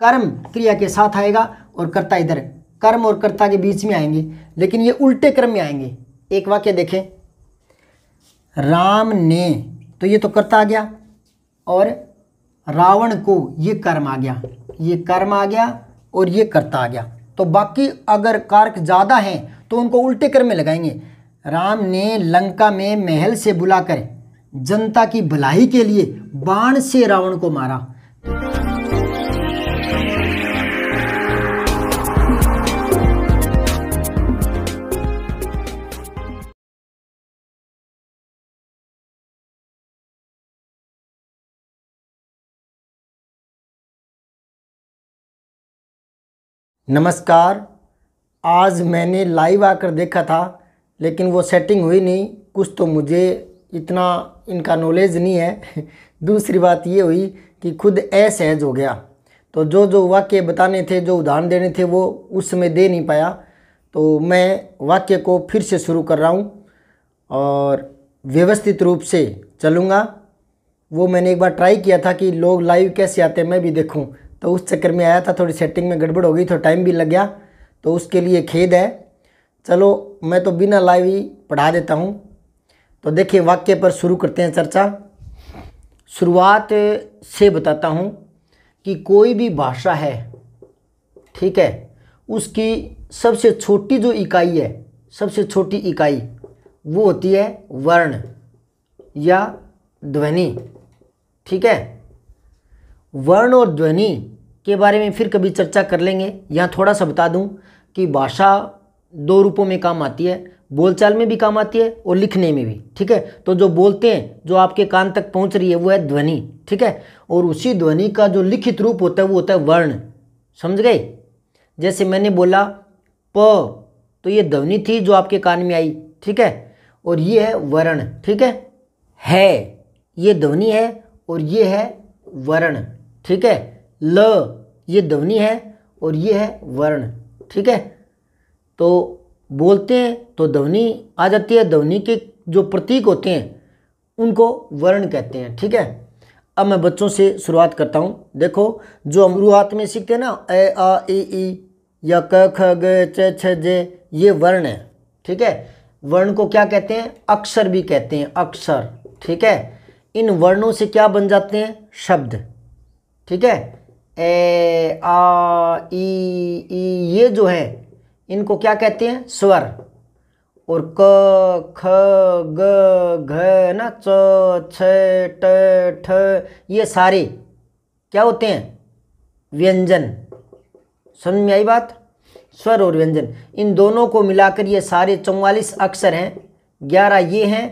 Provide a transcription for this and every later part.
कर्म क्रिया के साथ आएगा और कर्ता इधर, कर्म और कर्ता के बीच में आएंगे, लेकिन ये उल्टे क्रम में आएंगे। एक वाक्य देखें, राम ने, तो ये तो कर्ता आ गया, और रावण को, ये कर्म आ गया, ये कर्म आ गया और ये कर्ता आ गया। तो बाकी अगर कारक ज़्यादा हैं तो उनको उल्टे क्रम में लगाएंगे। राम ने लंका में महल से बुलाकर जनता की भलाई के लिए बाण से रावण को मारा। नमस्कार, आज मैंने लाइव आकर देखा था लेकिन वो सेटिंग हुई नहीं, कुछ तो मुझे इतना इनका नॉलेज नहीं है। दूसरी बात ये हुई कि खुद असहज हो गया, तो जो वाक्य बताने थे, जो उदाहरण देने थे वो उस समय दे नहीं पाया, तो मैं वाक्य को फिर से शुरू कर रहा हूँ और व्यवस्थित रूप से चलूँगा। वो मैंने एक बार ट्राई किया था कि लोग लाइव कैसे आते हैं मैं भी देखूँ, तो उस चक्कर में आया था, थोड़ी सेटिंग में गड़बड़ हो गई, तो टाइम भी लग गया, तो उसके लिए खेद है। चलो मैं तो बिना लाइव ही पढ़ा देता हूँ। तो देखिए वाक्य पर शुरू करते हैं चर्चा। शुरुआत से बताता हूँ कि कोई भी भाषा है, ठीक है, उसकी सबसे छोटी जो इकाई है, सबसे छोटी इकाई वो होती है वर्ण या ध्वनि, ठीक है। वर्ण और ध्वनि के बारे में फिर कभी चर्चा कर लेंगे। यहाँ थोड़ा सा बता दूं कि भाषा दो रूपों में काम आती है, बोलचाल में भी काम आती है और लिखने में भी, ठीक है। तो जो बोलते हैं, जो आपके कान तक पहुँच रही है वो है ध्वनि, ठीक है, और उसी ध्वनि का जो लिखित रूप होता है वो होता है वर्ण, समझ गए। जैसे मैंने बोला प, तो ये ध्वनि थी जो आपके कान में आई, ठीक है, और ये है वर्ण, ठीक है, ये ध्वनि है और ये है वर्ण, ठीक है। ल, ये ध्वनि है और ये है वर्ण, ठीक है। तो बोलते हैं तो ध्वनि आ जाती है, ध्वनि के जो प्रतीक होते हैं उनको वर्ण कहते हैं, ठीक है। अब मैं बच्चों से शुरुआत करता हूँ। देखो जो हम शुरुआत में सीखते हैं ना, ए आ ई या क ख ग च छ ज, ये वर्ण है, ठीक है। वर्ण को क्या कहते हैं? अक्षर भी कहते हैं, अक्षर, ठीक है। इन वर्णों से क्या बन जाते हैं? शब्द, ठीक है। ए आ ई, ये जो है इनको क्या कहते हैं? स्वर। और क ख ग घ ना, च छ ट ठ, ये सारे क्या होते हैं? व्यंजन। समझ में आई बात? स्वर और व्यंजन, इन दोनों को मिलाकर ये सारे 44 अक्षर हैं। 11 ये हैं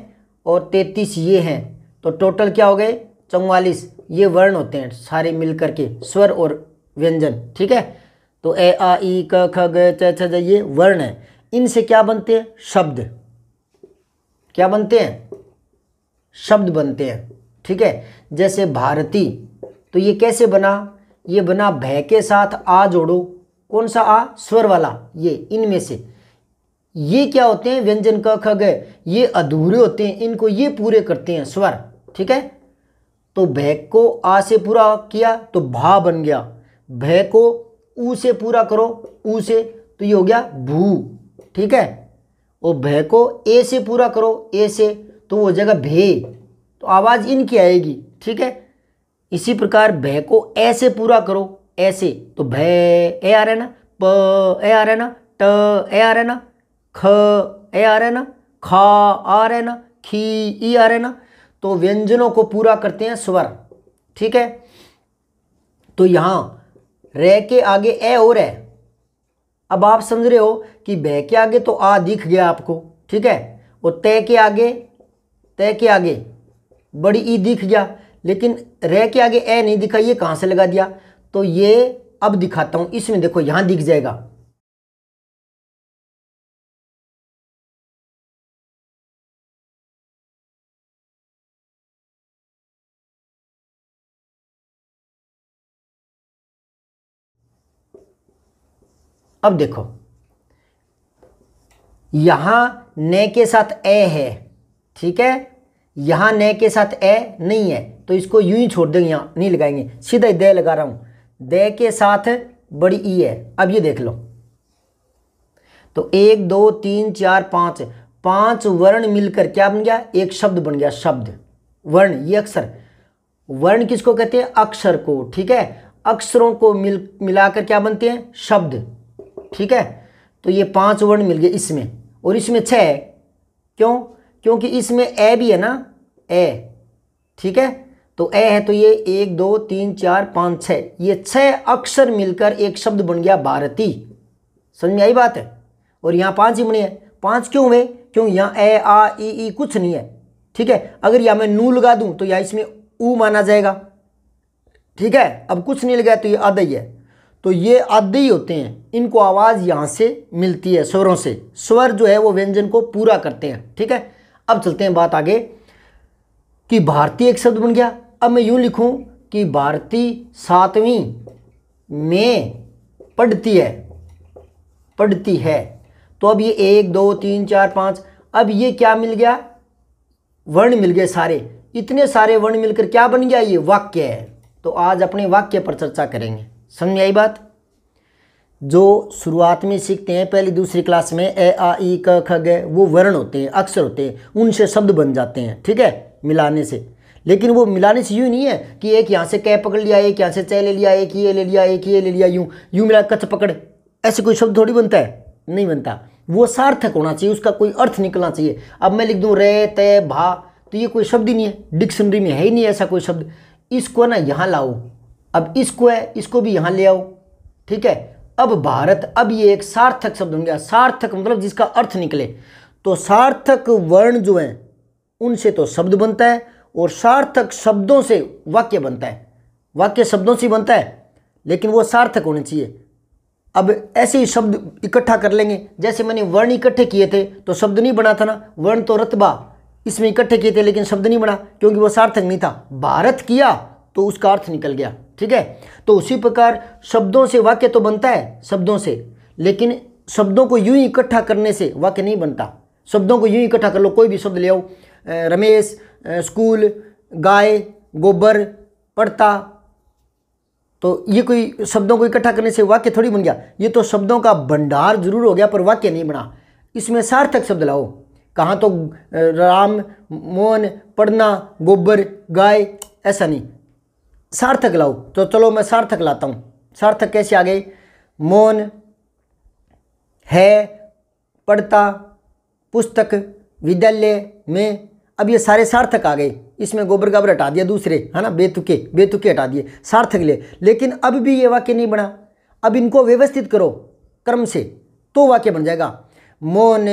और 33 ये हैं, तो टोटल क्या हो गए? 44। ये वर्ण होते हैं सारे मिलकर के, स्वर और व्यंजन, ठीक है। तो ए आ ई क ख ग च छ ज, ये वर्ण है। इनसे क्या बनते हैं? शब्द। क्या बनते हैं? शब्द बनते हैं, ठीक है। जैसे भारती, तो ये कैसे बना? ये बना भय के साथ आ जोड़ो। कौन सा आ? स्वर वाला, ये इनमें से। ये क्या होते हैं? व्यंजन क ख ग, ये अधूरे होते हैं, इनको ये पूरे करते हैं स्वर, ठीक है। तो भय को आ से पूरा किया तो भा बन गया। भय को ऊ से पूरा करो, ऊ से, तो ये हो गया भू, ठीक है। और भय को ए से पूरा करो, ए से, तो वो हो जाएगा भे, तो आवाज इनकी आएगी, ठीक है। इसी प्रकार भय को ए से पूरा करो, ऐसे, तो भय ए आ रहा है ना, प ए आ रहा है ना, ट ए आ रहा है ना, ख ए आ रहा है ना, खा आ रहा है ना, खी ई आ रहा है ना, तो व्यंजनों को पूरा करते हैं स्वर, ठीक है। तो यहां रे के आगे ए और है। अब आप समझ रहे हो कि भय के आगे तो आ दिख गया आपको, ठीक है, और तय के आगे बड़ी ई दिख गया, लेकिन रे के आगे ए नहीं दिखा, ये कहां से लगा दिया? तो ये अब दिखाता हूं, इसमें देखो यहां दिख जाएगा। अब देखो यहां न के साथ ए है, ठीक है, यहां न के साथ ए नहीं है, तो इसको यूं ही छोड़ देंगे, यहां नहीं लगाएंगे, सीधा दे लगा रहा हूं। दे के साथ बड़ी ई है। अब ये देख लो, तो 1 2 3 4 5, 5 वर्ण मिलकर क्या बन गया? एक शब्द बन गया। शब्द, वर्ण, ये अक्षर, वर्ण किसको कहते हैं? अक्षर को। ठीक है, अक्षरों को मिलाकर क्या बनते हैं? शब्द। ठीक है, तो ये 5 वर्ण मिल गए इसमें, और इसमें 6 है। क्यों? क्योंकि इसमें ए भी है ना, ए। ठीक है, तो ए है, तो ये 1 2 3 4 5 6, ये 6 अक्षर मिलकर एक शब्द बन गया भारती। समझ में आई बात है? और यहाँ 5 ही बने हैं। 5 क्यों हुए? क्यों यहाँ ए आ ई कुछ नहीं है। ठीक है, अगर यहाँ मैं नू लगा दूं तो यहाँ इसमें ऊ माना जाएगा। ठीक है, अब कुछ नहीं लगा तो ये आधा ही है, तो ये आधे ही होते हैं। इनको आवाज़ यहाँ से मिलती है, स्वरों से। स्वर जो है वो व्यंजन को पूरा करते हैं। ठीक है, अब चलते हैं बात आगे कि भारती एक शब्द बन गया। अब मैं यूं लिखूं कि भारती 7वीं में पढ़ती है, पढ़ती है। तो अब ये 1 2 3 4 5, अब ये क्या मिल गया? वर्ण मिल गए सारे। इतने सारे वर्ण मिलकर क्या बन गया? ये वाक्य है। तो आज अपने वाक्य पर चर्चा करेंगे। समझ में आई बात? जो शुरुआत में सीखते हैं पहली दूसरी क्लास में, ए आ ई क ख ग, वो वर्ण होते हैं, अक्षर होते हैं, उनसे शब्द बन जाते हैं। ठीक है, मिलाने से। लेकिन वो मिलाने से यूँ नहीं है कि एक यहाँ से कै पकड़ लिया, एक यहाँ से च ले लिया, एक ये ले लिया, एक ये ले लिया, यूँ मिला कच पकड़, ऐसे कोई शब्द थोड़ी बनता है, नहीं बनता। वो सार्थक होना चाहिए, उसका कोई अर्थ निकलना चाहिए। अब मैं लिख दूँ रे ते भा, तो ये कोई शब्द ही नहीं है, डिक्शनरी में है ही नहीं ऐसा कोई शब्द। इसको ना यहाँ लाओ, अब इसको है, इसको भी यहाँ ले आओ। ठीक है, अब भारत, अब ये एक सार्थक शब्द बन गया। सार्थक मतलब जिसका अर्थ निकले। तो सार्थक वर्ण जो हैं उनसे तो शब्द बनता है, और सार्थक शब्दों से वाक्य बनता है। वाक्य शब्दों से बनता है, लेकिन वो सार्थक होने चाहिए। अब ऐसे ही शब्द इकट्ठा कर लेंगे, जैसे मैंने वर्ण इकट्ठे किए थे तो शब्द नहीं बना था ना। वर्ण तो रतबा इसमें इकट्ठे किए थे, लेकिन शब्द नहीं बना क्योंकि वो सार्थक नहीं था। भारत किया तो उसका अर्थ निकल गया। ठीक है, तो उसी प्रकार शब्दों से वाक्य तो बनता है, शब्दों से, लेकिन शब्दों को यूं ही इकट्ठा करने से वाक्य नहीं बनता। शब्दों को यूं ही इकट्ठा कर लो, कोई भी शब्द ले आओ, रमेश, स्कूल, गाय, गोबर, पढ़ता, तो ये कोई शब्दों को इकट्ठा करने से वाक्य थोड़ी बन गया। ये तो शब्दों का भंडार जरूर हो गया, पर वाक्य नहीं बना। इसमें सार्थक शब्द लाओ। कहाँ तो राम, मोहन, पढ़ना, गोबर, गाय, ऐसा नहीं, सार्थक लाओ। तो चलो मैं सार्थक लाता हूँ। सार्थक कैसे आ गए? मोहन है, पढ़ता, पुस्तक, विद्यालय में। अब ये सारे सार्थक आ गए। इसमें गोबर गाबर हटा दिया, दूसरे है ना, बेतुके बेतुके हटा दिए, सार्थक ले। लेकिन अब भी ये वाक्य नहीं बना। अब इनको व्यवस्थित करो क्रम से, तो वाक्य बन जाएगा। मोहन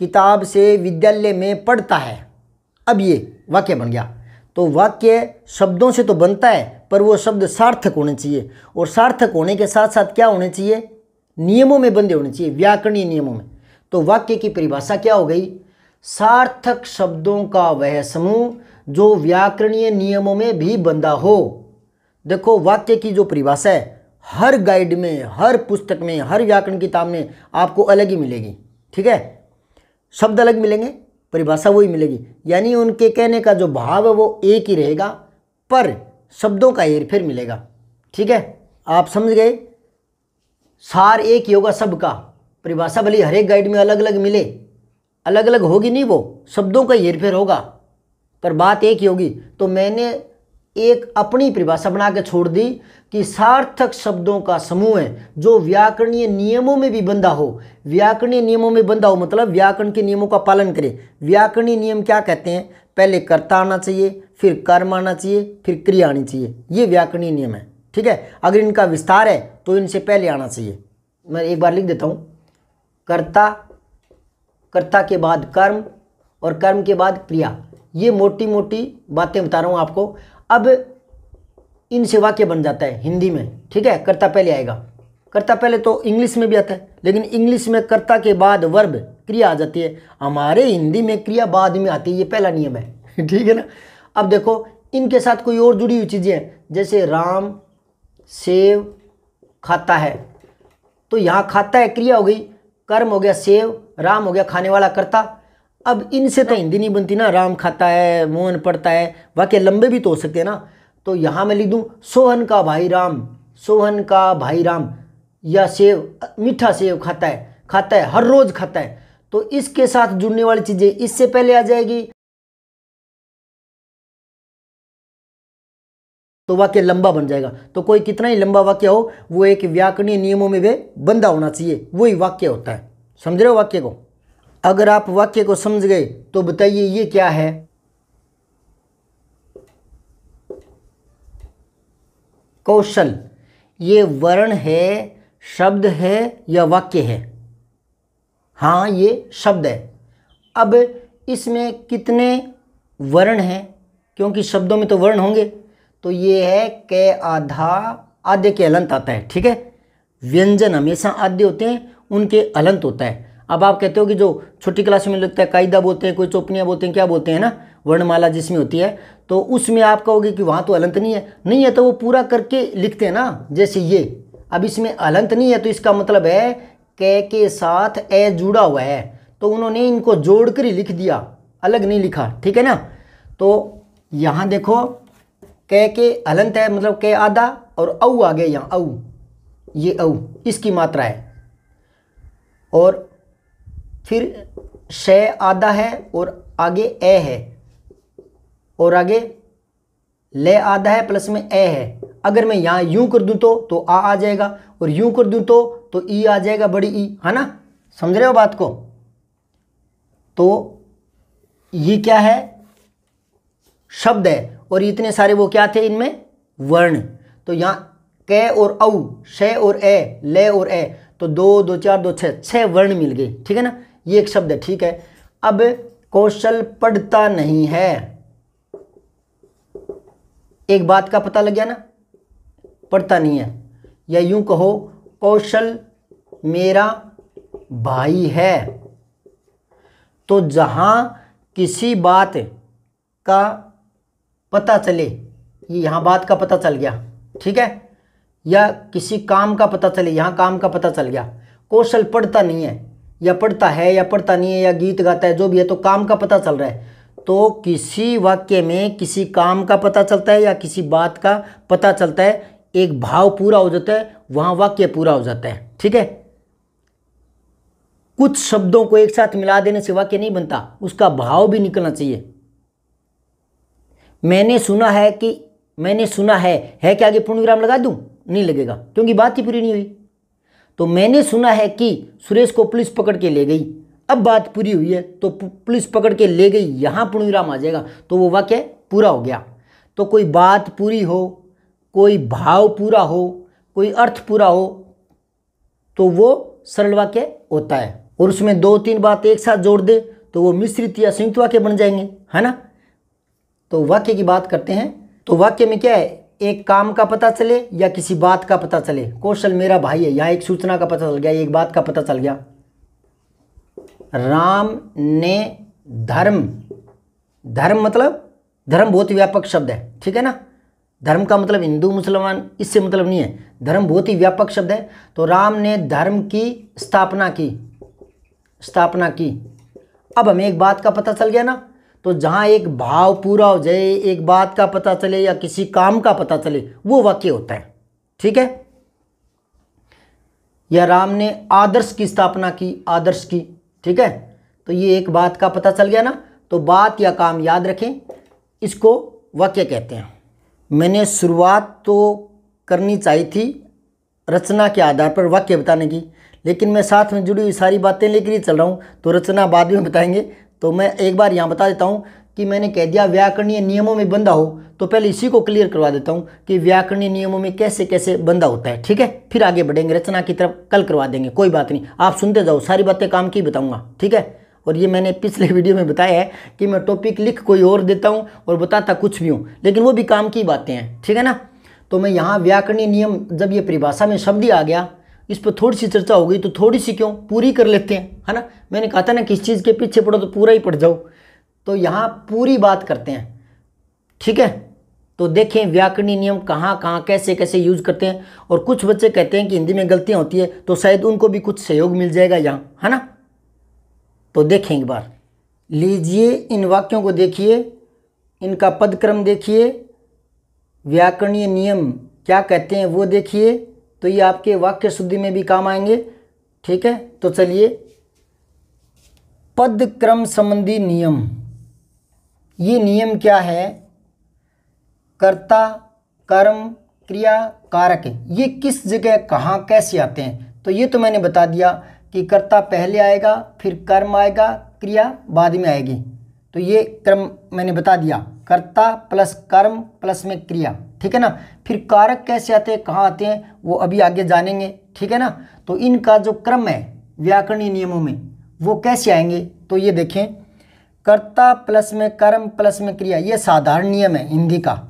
किताब से विद्यालय में पढ़ता है। अब ये वाक्य बन गया। तो वाक्य शब्दों से तो बनता है, पर वो शब्द सार्थक होने चाहिए। और सार्थक होने के साथ साथ क्या होने चाहिए? नियमों में बंधे होने चाहिए, व्याकरणीय नियमों में। तो वाक्य की परिभाषा क्या हो गई? सार्थक शब्दों का वह समूह जो व्याकरणीय नियमों में भी बंधा हो। देखो, वाक्य की जो परिभाषा है हर गाइड में, हर पुस्तक में, हर व्याकरण किताब में आपको अलग ही मिलेगी। ठीक है, शब्द अलग मिलेंगे, परिभाषा वही मिलेगी। यानी उनके कहने का जो भाव है वो एक ही रहेगा, पर शब्दों का हेरफेर मिलेगा। ठीक है, आप समझ गए? सार एक ही होगा सबका। परिभाषा भले हर एक गाइड में अलग अलग मिले, अलग अलग होगी नहीं, वो शब्दों का हेरफेर होगा, पर बात एक ही होगी। तो मैंने एक अपनी परिभाषा बना के छोड़ दी कि सार्थक शब्दों का समूह है जो व्याकरणीय नियमों में भी बंधा हो। व्याकरणीय नियमों में बंधा हो मतलब व्याकरण के नियमों का पालन करे। व्याकरणीय नियम क्या कहते हैं? पहले कर्ता आना चाहिए, फिर कर्म आना चाहिए, फिर क्रिया आनी चाहिए। ये व्याकरणीय नियम है। ठीक है, अगर इनका विस्तार है तो इनसे पहले आना चाहिए। मैं एक बार लिख देता हूँ, कर्ता, कर्ता के बाद कर्म, और कर्म के बाद क्रिया। ये मोटी मोटी बातें बता रहा हूँ आपको। अब इनसे वाक्य बन जाता है हिंदी में। ठीक है, कर्ता पहले आएगा। कर्ता पहले तो इंग्लिश में भी आता है, लेकिन इंग्लिश में कर्ता के बाद वर्ब, क्रिया आ जाती है। हमारे हिंदी में क्रिया बाद में आती है, ये पहला नियम है। ठीक है ना। अब देखो, इनके साथ कोई और जुड़ी हुई चीज़ें हैं, जैसे राम सेव खाता है, तो यहाँ खाता है क्रिया हो गई, कर्म हो गया सेव, राम हो गया खाने वाला कर्ता। अब इनसे तो हिंदी नहीं बनती ना, राम खाता है, मोहन पढ़ता है, वाक्य लंबे भी तो हो सकते हैं ना। तो यहाँ मैं लिख दूँ, सोहन का भाई राम सोहन का भाई राम, या सेव, मीठा सेव खाता है, हर रोज खाता है। तो इसके साथ जुड़ने वाली चीजें इससे पहले आ जाएगी, तो वाक्य लंबा बन जाएगा। तो कोई कितना ही लंबा वाक्य हो, वो एक व्याकरणीय नियमों में वे बंधा होना चाहिए, वही वाक्य होता है। समझ रहे हो वाक्य को? अगर आप वाक्य को समझ गए तो बताइए ये क्या है? कौशल। ये वर्ण है, शब्द है या वाक्य है? हाँ, ये शब्द है। अब इसमें कितने वर्ण हैं? क्योंकि शब्दों में तो वर्ण होंगे, तो ये है के आधा, आधे के हलंत आता है। ठीक है, व्यंजन हमेशा आधे होते हैं, उनके हलंत होता है। अब आप कहते हो कि जो छोटी क्लास में लगता है कायदा बोलते हैं, कोई चौपनियाँ बोलते हैं, क्या बोलते हैं ना, वर्णमाला जिसमें होती है, तो उसमें आप कहोगे कि वहाँ तो हलंत नहीं है। नहीं है तो वो पूरा करके लिखते हैं ना, जैसे ये। अब इसमें हलंत नहीं है तो इसका मतलब है के साथ ए जुड़ा हुआ है, तो उन्होंने इनको जोड़ कर ही लिख दिया, अलग नहीं लिखा। ठीक है ना? तो यहाँ देखो के हलंत है, मतलब के आधा, और औ आ गए यहाँ, औ, ये औ इसकी मात्रा है। और फिर शे आधा है और आगे ए है, और आगे ले आधा है प्लस में ए है। अगर मैं यहाँ यूं कर दूं तो आ जाएगा, और यूं कर दूं तो ई आ जाएगा, बड़ी ई, है ना? समझ रहे हो बात को? तो ये क्या है? शब्द है, और इतने सारे वो क्या थे इनमें? वर्ण। तो यहाँ के और औ, शे और ए, ले और ए, तो 2 2 4 2 6, 6 वर्ण मिल गए। ठीक है ना? ये एक शब्द है। ठीक है, अब कौशल पढ़ता नहीं है, एक बात का पता लग गया ना, पढ़ता नहीं है। या यूं कहो कौशल मेरा भाई है। तो जहां किसी बात का पता चले, ये यहाँ बात का पता चल गया। ठीक है, या किसी काम का पता चले, यहाँ काम का पता चल गया। कौशल पढ़ता नहीं है, या पढ़ता है, या पढ़ता नहीं है, या गीत गाता है, जो भी है, तो काम का पता चल रहा है। तो किसी वाक्य में किसी काम का पता चलता है या किसी बात का पता चलता है, एक भाव पूरा हो जाता है, वहाँ वाक्य पूरा हो जाता है। ठीक है, कुछ शब्दों को एक साथ मिला देने से वाक्य नहीं बनता, उसका भाव भी निकलना चाहिए। मैंने सुना है कि, मैंने सुना है के आगे पूर्ण विराम लगा दूं? नहीं लगेगा, क्योंकि बात ही पूरी नहीं हुई। तो मैंने सुना है कि सुरेश को पुलिस पकड़ के ले गई, अब बात पूरी हुई है, तो पुलिस पकड़ के ले गई, यहाँ पूर्ण विराम आ जाएगा, तो वो वाक्य पूरा हो गया। तो कोई बात पूरी हो, कोई भाव पूरा हो, कोई अर्थ पूरा हो, तो वो सरल वाक्य होता है। और उसमें 2-3 बात एक साथ जोड़ दे तो वो मिश्रित या संयुक्त वाक्य बन जाएंगे, है ना? तो वाक्य की बात करते हैं। तो वाक्य में क्या है? एक काम का पता चले या किसी बात का पता चले। कौशल मेरा भाई है, यहाँ एक सूचना का पता चल गया, एक बात का पता चल गया। राम ने धर्म, धर्म मतलब धर्म बहुत व्यापक शब्द है। ठीक है ना? धर्म का मतलब हिंदू मुसलमान, इससे मतलब नहीं है, धर्म बहुत ही व्यापक शब्द है। तो राम ने धर्म की स्थापना की, स्थापना की। अब हमें एक बात का पता चल गया ना, तो जहाँ एक भाव पूरा हो जाए, एक बात का पता चले या किसी काम का पता चले, वो वाक्य होता है। ठीक है? या राम ने आदर्श की स्थापना की, आदर्श की। ठीक है, तो ये एक बात का पता चल गया ना, तो बात या काम याद रखें, इसको वाक्य कहते हैं। मैंने शुरुआत तो करनी चाहिए थी रचना के आधार पर वाक्य बताने की, लेकिन मैं साथ में जुड़ी हुई सारी बातें लेकर ही चल रहा हूँ, तो रचना बाद में बताएंगे। तो मैं एक बार यहाँ बता देता हूँ कि मैंने कह दिया व्याकरणीय नियमों में बंधा हो, तो पहले इसी को क्लियर करवा देता हूँ कि व्याकरणीय नियमों में कैसे कैसे बंधा होता है। ठीक है, फिर आगे बढ़ेंगे, रचना की तरफ कल करवा देंगे, कोई बात नहीं, आप सुनते जाओ, सारी बातें काम की बताऊँगा। ठीक है? और ये मैंने पिछले वीडियो में बताया है कि मैं टॉपिक लिख कोई और देता हूँ और बताता कुछ भी हूँ, लेकिन वो भी काम की बातें हैं। ठीक है ना? तो मैं यहाँ व्याकरणीय नियम, जब ये परिभाषा में शब्द ही आ गया, इस पर थोड़ी सी चर्चा हो गई, तो थोड़ी सी क्यों, पूरी कर लेते हैं, है ना? मैंने कहा था ना, किस चीज़ के पीछे पढ़ो तो पूरा ही पढ़ जाओ, तो यहाँ पूरी बात करते हैं। ठीक है, तो देखें व्याकरणीय नियम कहाँ कहाँ कैसे कैसे यूज करते हैं। और कुछ बच्चे कहते हैं कि हिंदी में गलतियाँ होती है, तो शायद उनको भी कुछ सहयोग मिल जाएगा यहाँ, है ना? तो देखें एक बार, लीजिए इन वाक्यों को देखिए, इनका पदक्रम देखिए, व्याकरणीय नियम क्या कहते हैं वो देखिए, तो ये आपके वाक्य शुद्धि में भी काम आएंगे। ठीक है, तो चलिए, पद क्रम संबंधी नियम। ये नियम क्या है? कर्ता, कर्म, क्रिया, कारक, ये किस जगह कहाँ कैसे आते हैं? तो ये तो मैंने बता दिया कि कर्ता पहले आएगा, फिर कर्म आएगा, क्रिया बाद में आएगी। तो ये क्रम मैंने बता दिया, कर्ता प्लस कर्म प्लस में क्रिया। ठीक है ना। फिर कारक कैसे आते हैं, कहाँ आते हैं, वो अभी आगे जानेंगे। ठीक है ना। तो इनका जो क्रम है व्याकरणीय नियमों में, वो कैसे आएंगे? तो ये देखें, कर्ता प्लस में कर्म प्लस में क्रिया, ये साधारण नियम है हिंदी का।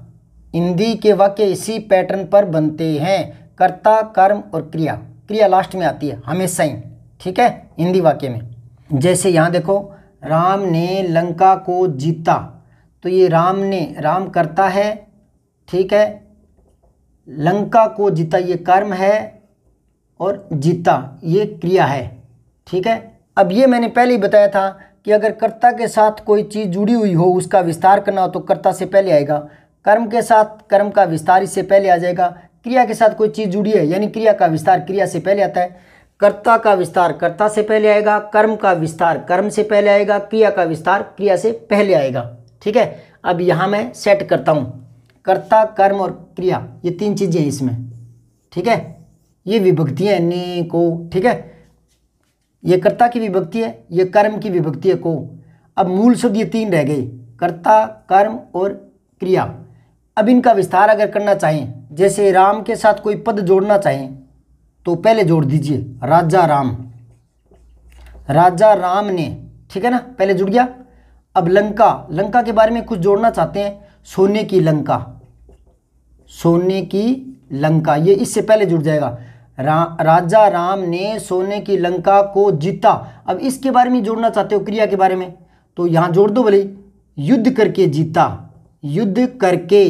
हिंदी के वाक्य इसी पैटर्न पर बनते हैं, कर्ता, कर्म और क्रिया। क्रिया लास्ट में आती है हमेशा ही। ठीक है, हिंदी वाक्य में। जैसे यहाँ देखो, राम ने लंका को जीता, तो ये राम ने, राम करता है। ठीक है, लंका को जीता ये कर्म है और जीता ये क्रिया है। ठीक है, अब ये मैंने पहले ही बताया था कि अगर कर्ता के साथ कोई चीज़ जुड़ी हुई हो, उसका विस्तार करना हो तो कर्ता से पहले आएगा। कर्म के साथ कर्म का विस्तार इससे पहले आ जाएगा। क्रिया के साथ कोई चीज़ जुड़ी है यानी क्रिया का विस्तार क्रिया से पहले आता है। कर्ता का विस्तार कर्ता से पहले आएगा, कर्म का विस्तार कर्म से पहले आएगा, क्रिया का विस्तार क्रिया से पहले आएगा। ठीक है, अब यहाँ मैं सेट करता हूँ, कर्ता, कर्म और क्रिया, ये तीन चीज़ें हैं इसमें। ठीक है, ये विभक्ति है ने को। ठीक है, ये कर्ता की विभक्ति है, ये कर्म की विभक्ति है को। अब मूल शब्द ये तीन रह गए, कर्ता, कर्म और क्रिया। अब इनका विस्तार अगर करना चाहें, जैसे राम के साथ कोई पद जोड़ना चाहें तो पहले जोड़ दीजिए राजा राम, राजा राम ने। ठीक है ना, पहले जुड़ गया। अब लंका, लंका के बारे में कुछ जोड़ना चाहते हैं, सोने की लंका, सोने की लंका, ये इससे पहले जुड़ जाएगा। राजा राम ने सोने की लंका को जीता। अब इसके बारे में जोड़ना चाहते हो क्रिया के बारे में, तो यहाँ जोड़ दो भले, युद्ध करके जीता, युद्ध करके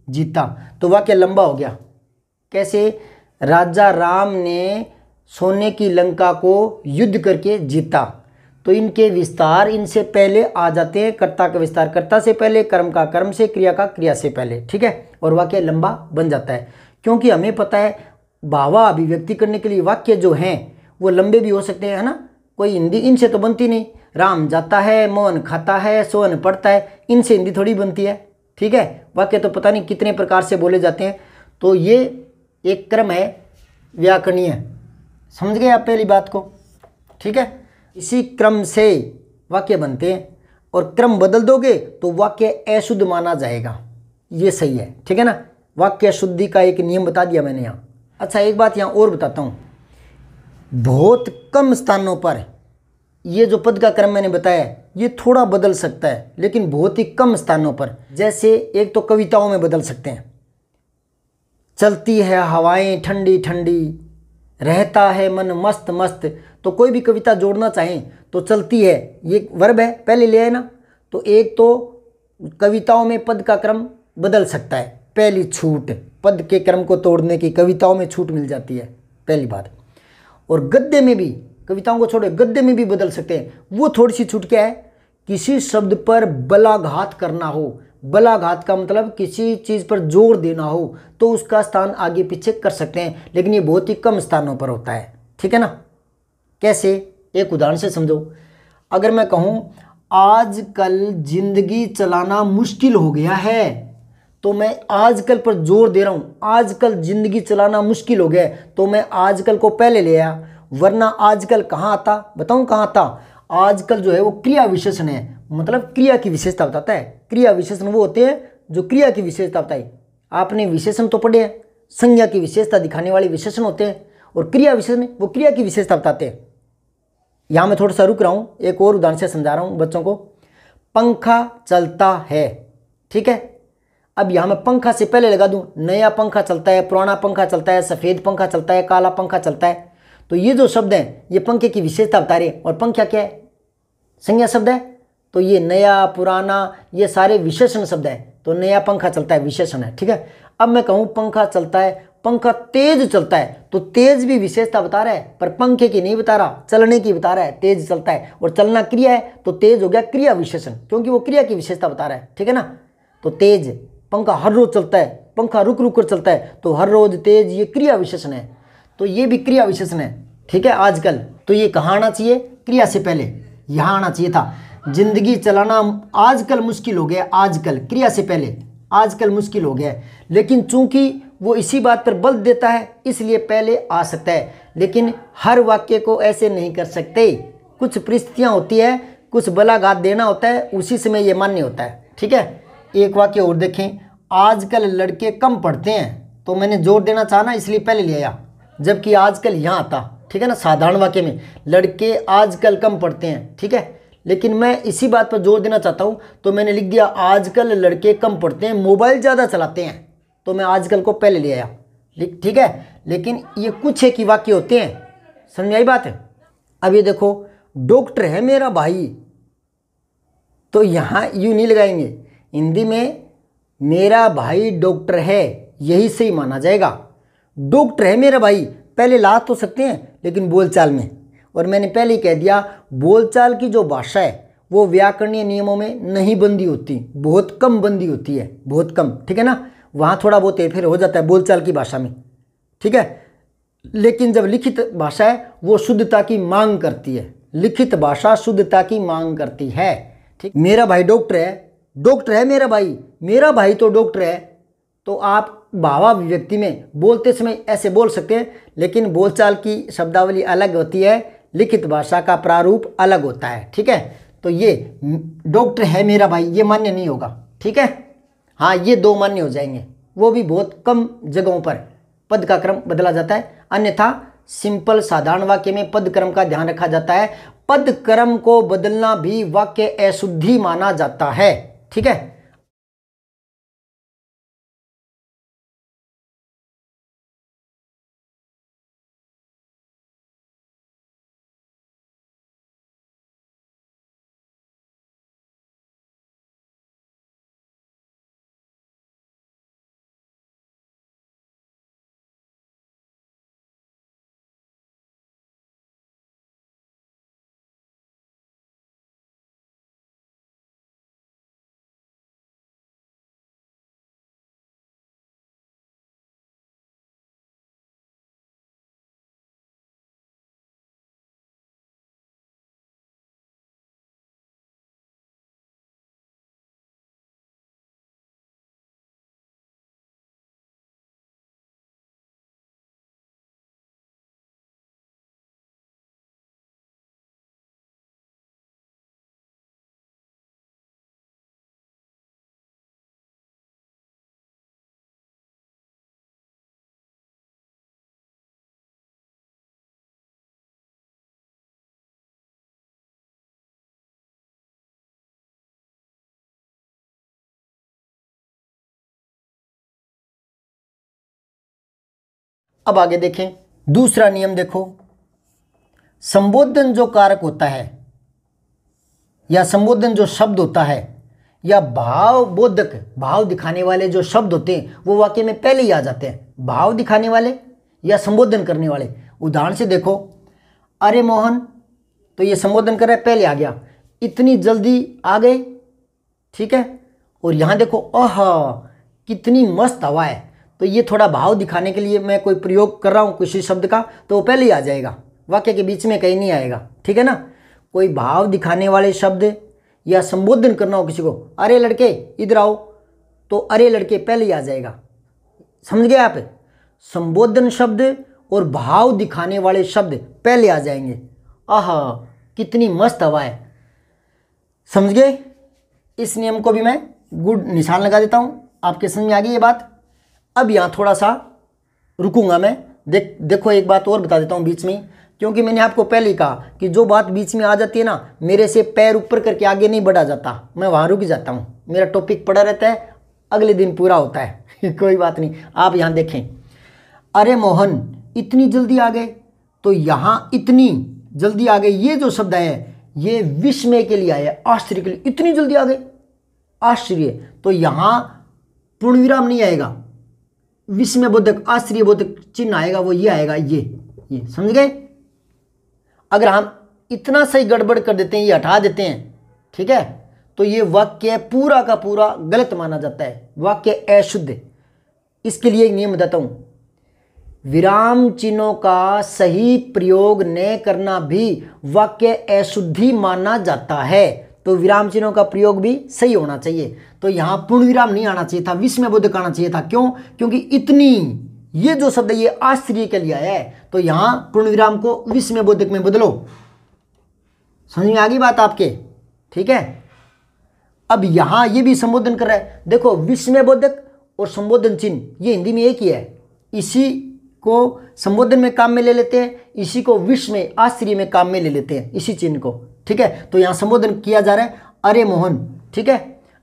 जीता। तो वाक्य लंबा हो गया। कैसे? राजा राम ने सोने की लंका को युद्ध करके जीता। तो इनके विस्तार इनसे पहले आ जाते हैं, कर्ता का विस्तार कर्ता से पहले, कर्म का कर्म से, क्रिया का क्रिया से पहले। ठीक है, और वाक्य लंबा बन जाता है। क्योंकि हमें पता है भावा अभिव्यक्ति करने के लिए वाक्य जो हैं वो लंबे भी हो सकते हैं, है ना। कोई हिंदी इनसे तो बनती नहीं। राम जाता है, मोहन खाता है, सोहन पढ़ता है, इनसे हिंदी थोड़ी बनती है। ठीक है, वाक्य तो पता नहीं कितने प्रकार से बोले जाते हैं। तो ये एक क्रम है व्याकरणीय, समझ गए आप पहली बात को। ठीक है, इसी क्रम से वाक्य बनते हैं, और क्रम बदल दोगे तो वाक्य अशुद्ध माना जाएगा। ये सही है। ठीक है ना, वाक्य शुद्धि का एक नियम बता दिया मैंने यहाँ। अच्छा, एक बात यहाँ और बताता हूँ, बहुत कम स्थानों पर ये जो पद का क्रम मैंने बताया ये थोड़ा बदल सकता है, लेकिन बहुत ही कम स्थानों पर। जैसे एक तो कविताओं में बदल सकते हैं, चलती है हवाएं ठंडी ठंडी, रहता है मन मस्त मस्त। तो कोई भी कविता जोड़ना चाहें तो चलती है, ये वर्ब है, पहले ले आए ना। तो एक तो कविताओं में पद का क्रम बदल सकता है, पहली छूट, पद के क्रम को तोड़ने की कविताओं में छूट मिल जाती है, पहली बात। और गद्य में भी, कविताओं को छोड़े गद्य में भी बदल सकते हैं। वो थोड़ी सी छूट क्या है, किसी शब्द पर बलाघात करना हो, बलाघात का मतलब किसी चीज़ पर जोर देना हो, तो उसका स्थान आगे पीछे कर सकते हैं, लेकिन ये बहुत ही कम स्थानों पर होता है। ठीक है ना। कैसे? एक उदाहरण से समझो। अगर मैं कहूँ आजकल जिंदगी चलाना मुश्किल हो गया है, तो मैं आजकल पर जोर दे रहा हूँ, आजकल जिंदगी चलाना मुश्किल हो गया है, तो मैं आजकल को पहले ले आया, वरना आजकल कहाँ आता, बताऊँ कहाँ आता। आजकल जो है वो क्रिया विशेषण है, मतलब क्रिया की विशेषता बताता है। क्रिया विशेषण वो होते हैं जो क्रिया की विशेषता बताए। आपने विशेषण तो पढ़े हैं, संज्ञा की विशेषता दिखाने वाले विशेषण होते हैं, और क्रिया विशेषण वो क्रिया की विशेषता बताते हैं। यहाँ मैं थोड़ा सा रुक रहा हूँ, एक और उदाहरण से समझा रहा हूँ बच्चों को। पंखा चलता है, ठीक है। अब यहाँ मैं पंखा से पहले लगा दूँ, नया पंखा चलता है, पुराना पंखा चलता है, सफ़ेद पंखा चलता है, काला पंखा चलता है। तो ये जो शब्द हैं ये पंखे की विशेषता बता रहे हैं, और पंखा क्या है, संज्ञा शब्द है। तो ये नया पुराना ये सारे विशेषण शब्द है, तो नया पंखा चलता है विशेषण है, ठीक है। अब मैं कहूँ पंखा चलता है, पंखा तेज चलता है, तो तेज भी विशेषता बता रहा है, पर पंखे की नहीं बता रहा, चलने की बता रहा है। तेज चलता है और चलना क्रिया है, तो तेज हो गया क्रिया विशेषण, क्योंकि वो क्रिया की विशेषता बता रहा है, ठीक है ना। तो तेज, पंखा हर रोज चलता है, पंखा रुक रुक कर चलता है, तो हर रोज तेज, ये क्रिया विशेषण है, तो ये भी क्रिया विशेषण है। ठीक है, आजकल तो ये कहाँ आना चाहिए, क्रिया से पहले यहाँ आना चाहिए था। जिंदगी चलाना आजकल मुश्किल हो गया, आजकल क्रिया से पहले आजकल मुश्किल हो गया है, लेकिन चूंकि वो इसी बात पर बल देता है इसलिए पहले आ सकता है। लेकिन हर वाक्य को ऐसे नहीं कर सकते, कुछ परिस्थितियाँ होती है, कुछ बलाघात देना होता है, उसी समय ये मान्य होता है। ठीक है, एक वाक्य और देखें, आजकल लड़के कम पढ़ते हैं, तो मैंने जोर देना चाहा ना इसलिए पहले ले आया, जबकि आजकल यहाँ आता। ठीक है ना, साधारण वाक्य में लड़के आजकल कम पढ़ते हैं। ठीक है, लेकिन मैं इसी बात पर जोर देना चाहता हूँ, तो मैंने लिख दिया आजकल लड़के कम पढ़ते हैं, मोबाइल ज़्यादा चलाते हैं, तो मैं आजकल को पहले ले आया। ठीक है, लेकिन ये कुछ एक ही वाक्य होते हैं, समझ आई बात है। अब ये देखो, डॉक्टर है मेरा भाई, तो यहाँ यूँ नहीं लगाएंगे, हिंदी में मेरा भाई डॉक्टर है, यही सही माना जाएगा। डॉक्टर है मेरा भाई पहले ला तो सकते हैं, लेकिन बोलचाल में, और मैंने पहले ही कह दिया बोलचाल की जो भाषा है वो व्याकरणीय नियमों में नहीं बंदी होती, बहुत कम बंदी होती है, बहुत कम। ठीक है ना, वहाँ थोड़ा बहुत फिर हो जाता है बोलचाल की भाषा में। ठीक है, लेकिन जब लिखित भाषा है वो शुद्धता की मांग करती है, लिखित भाषा शुद्धता की मांग करती है। ठीक, मेरा भाई डॉक्टर है, डॉक्टर है मेरा भाई तो डॉक्टर है, तो आप भावाभिव्यक्ति में बोलते समय ऐसे बोल सकते हैं, लेकिन बोलचाल की शब्दावली अलग होती है, लिखित भाषा का प्रारूप अलग होता है। ठीक है, तो ये डॉक्टर है मेरा भाई ये मान्य नहीं होगा। ठीक है, हाँ ये दो मान्य हो जाएंगे, वो भी बहुत कम जगहों पर पद का क्रम बदला जाता है, अन्यथा सिंपल साधारण वाक्य में पद क्रम का ध्यान रखा जाता है। पद क्रम को बदलना भी वाक्य अशुद्धि माना जाता है। ठीक है, अब आगे देखें, दूसरा नियम देखो, संबोधन जो कारक होता है या संबोधन जो शब्द होता है या भाव बोधक, भाव दिखाने वाले जो शब्द होते हैं वो वाक्य में पहले ही आ जाते हैं, भाव दिखाने वाले या संबोधन करने वाले। उदाहरण से देखो, अरे मोहन, तो ये संबोधन कर रहा है, पहले आ गया, इतनी जल्दी आ गए। ठीक है, और यहाँ देखो, आह कितनी मस्त हवा है, तो ये थोड़ा भाव दिखाने के लिए मैं कोई प्रयोग कर रहा हूँ किसी शब्द का, तो वो पहले ही आ जाएगा, वाक्य के बीच में कहीं नहीं आएगा। ठीक है ना, कोई भाव दिखाने वाले शब्द या संबोधन करना हो किसी को, अरे लड़के इधर आओ, तो अरे लड़के पहले ही आ जाएगा। समझ गए आप, संबोधन शब्द और भाव दिखाने वाले शब्द पहले आ जाएंगे। आहा कितनी मस्त हवा है, समझ गए। इस नियम को भी मैं गुड निशान लगा देता हूँ, आपके समझ में आ गई ये बात। अब यहाँ थोड़ा सा रुकूंगा मैं, देखो एक बात और बता देता हूँ बीच में, क्योंकि मैंने आपको पहले ही कहा कि जो बात बीच में आ जाती है ना, मेरे से पैर ऊपर करके आगे नहीं बढ़ा जाता, मैं वहाँ रुक जाता हूँ, मेरा टॉपिक पड़ा रहता है, अगले दिन पूरा होता है कोई बात नहीं। आप यहाँ देखें, अरे मोहन इतनी जल्दी आ गए, तो यहाँ इतनी जल्दी आ गए ये जो शब्द है ये विस्मय के लिए आया, आश्चर्य के लिए, इतनी जल्दी आ गए आश्चर्य, तो यहाँ पूर्ण विराम नहीं आएगा, विस्मय बोधक आश्चर्य बोधक चिन्ह आएगा, वो ये आएगा, ये समझ गए। अगर हम इतना सही गड़बड़ कर देते हैं, ये हटा देते हैं, ठीक है, तो ये वाक्य पूरा का पूरा गलत माना जाता है, वाक्य अशुद्ध। इसके लिए एक नियम बताता हूँ, विराम चिन्हों का सही प्रयोग न करना भी वाक्य अशुद्धि माना जाता है। तो विराम चिन्हों का प्रयोग भी सही होना चाहिए। तो यहाँ पूर्ण विराम नहीं आना चाहिए था, विस्मयबोधक आना चाहिए था। क्यों? क्योंकि इतनी, ये जो शब्द है ये आश्चर्य के लिए आया है, तो यहाँ पूर्ण विराम को विस्मयबोधक में बदलो। समझ में आ गई बात आपके? ठीक है। अब यहाँ ये भी संबोधन कर रहा है, देखो विस्मयबोधक और संबोधन चिन्ह ये हिंदी में एक ही है। इसी को संबोधन में काम में ले लेते हैं, इसी को विस्मय आश्चर्य में काम में ले लेते हैं, इसी चिन्ह को। ठीक है। तो यहाँ संबोधन किया जा रहा है, अरे मोहन। ठीक है।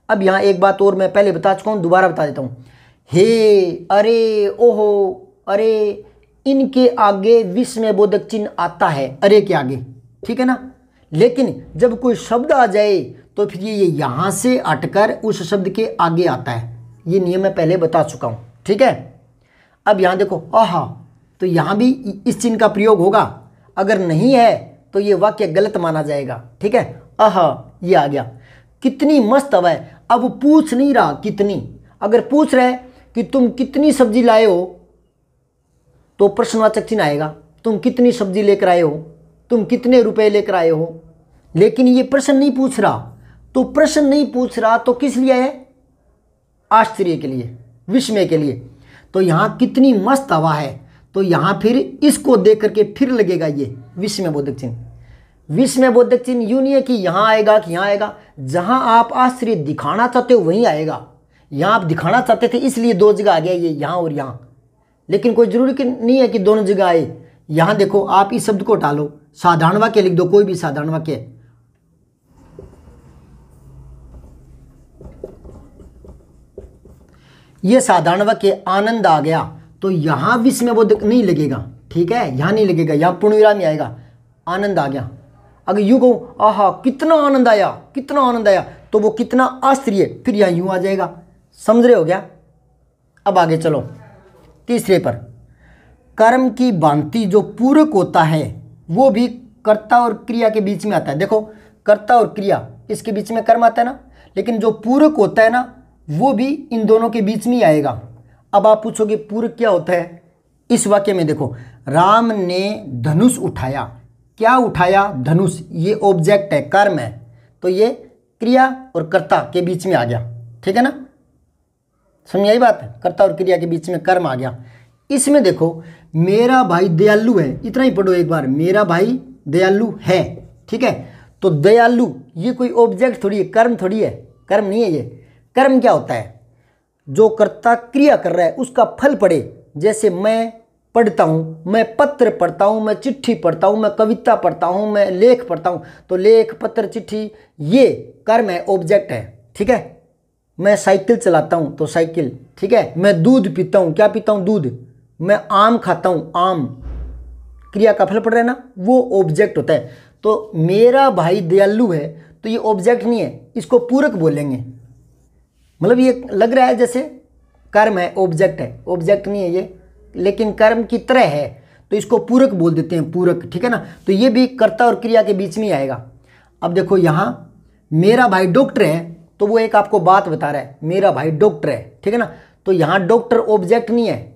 अब यहाँ एक बात और मैं पहले बता चुका हूँ, दोबारा बता देता हूँ। हे, अरे, ओहो, अरे, इनके आगे विस्मयबोधक चिन्ह आता है, अरे के आगे। ठीक है ना। लेकिन जब कोई शब्द आ जाए तो फिर ये यहाँ से हटकर उस शब्द के आगे आता है। ये नियम मैं पहले बता चुका हूँ। ठीक है। अब यहाँ देखो, आहा, तो यहाँ भी इस चिन्ह का प्रयोग होगा। अगर नहीं है तो ये वाक्य गलत माना जाएगा। ठीक है। आहा, ये आ गया। कितनी मस्त हवा है। अब पूछ नहीं रहा कितनी, अगर पूछ रहे कि तुम कितनी सब्जी लाए हो तो प्रश्नवाचक चिन्ह आएगा, तुम कितनी सब्जी लेकर आए हो, तुम कितने रुपए लेकर आए हो। लेकिन ये प्रश्न नहीं पूछ रहा, तो प्रश्न नहीं पूछ रहा तो किस लिए है? आश्चर्य के लिए, विस्मय के लिए। तो यहाँ कितनी मस्त हवा है, तो यहाँ फिर इसको देख करके फिर लगेगा ये विस्मयबोधक चिन्ह। विस्मयबोधक चिन्ह यूं नहीं है कि यहाँ आएगा कि यहाँ आएगा, जहाँ आप आश्चर्य दिखाना चाहते हो वहीं आएगा। यहाँ आप दिखाना चाहते थे इसलिए दो जगह आ गया ये, यहाँ और यहाँ। लेकिन कोई जरूरी नहीं है कि दोनों जगह आए। यहाँ देखो, आप इस शब्द को डालो, साधारण वाक्य लिख दो, कोई भी साधारण वाक्य। ये साधारण वाक्य आनंद आ गया, तो यहाँ विस्मयबोधक नहीं लगेगा। ठीक है, यहाँ नहीं लगेगा, यहाँ पूर्ण विराम ही आएगा। आनंद आ गया। अगर यूं कहो, आहा कितना आनंद आया, कितना आनंद आया, तो वो कितना आश्चर्य, फिर यहाँ यूं आ जाएगा। समझ रहे हो क्या? अब आगे चलो तीसरे पर। कर्म की भांति जो पूरक होता है वो भी कर्ता और क्रिया के बीच में आता है। देखो, कर्ता और क्रिया इसके बीच में कर्म आता है ना, लेकिन जो पूरक होता है ना वो भी इन दोनों के बीच में ही आएगा। अब आप पूछोगे पूरक क्या होता है? इस वाक्य में देखो, राम ने धनुष उठाया। क्या उठाया? धनुष। ये ऑब्जेक्ट है, कर्म है, तो ये क्रिया और कर्ता के बीच में आ गया। ठीक है ना, समझ आई बात? कर्ता और क्रिया के बीच में कर्म आ गया। इसमें देखो, मेरा भाई दयालु है, इतना ही पढ़ो एक बार, मेरा भाई दयालु है। ठीक है, तो दयालु ये कोई ऑब्जेक्ट थोड़ी है, कर्म थोड़ी है, कर्म नहीं है ये। कर्म क्या होता है? जो कर्ता क्रिया कर रहा है उसका फल पड़े। जैसे मैं पढ़ता हूँ, मैं पत्र पढ़ता हूँ, मैं चिट्ठी पढ़ता हूँ, मैं कविता पढ़ता हूँ, मैं लेख पढ़ता हूँ, तो लेख, पत्र, चिट्ठी ये कर्म है, ऑब्जेक्ट है। ठीक है। मैं साइकिल चलाता हूँ तो साइकिल। ठीक है। मैं दूध पीता हूँ, क्या पीता हूँ? दूध। मैं आम खाता हूँ, आम। क्रिया का फल पड़ रहा है ना, वो ऑब्जेक्ट होता है। तो मेरा भाई दयालु है, तो ये ऑब्जेक्ट नहीं है, इसको पूरक बोलेंगे। मतलब ये लग रहा है जैसे कर्म है, ऑब्जेक्ट है, ऑब्जेक्ट नहीं है ये, लेकिन कर्म की तरह है, तो इसको पूरक बोल देते हैं, पूरक। ठीक है ना, तो ये भी कर्ता और क्रिया के बीच में आएगा। अब देखो, यहाँ मेरा भाई डॉक्टर है, तो वो एक आपको बात बता रहा है, मेरा भाई डॉक्टर है। ठीक है ना, तो यहाँ डॉक्टर ऑब्जेक्ट नहीं है।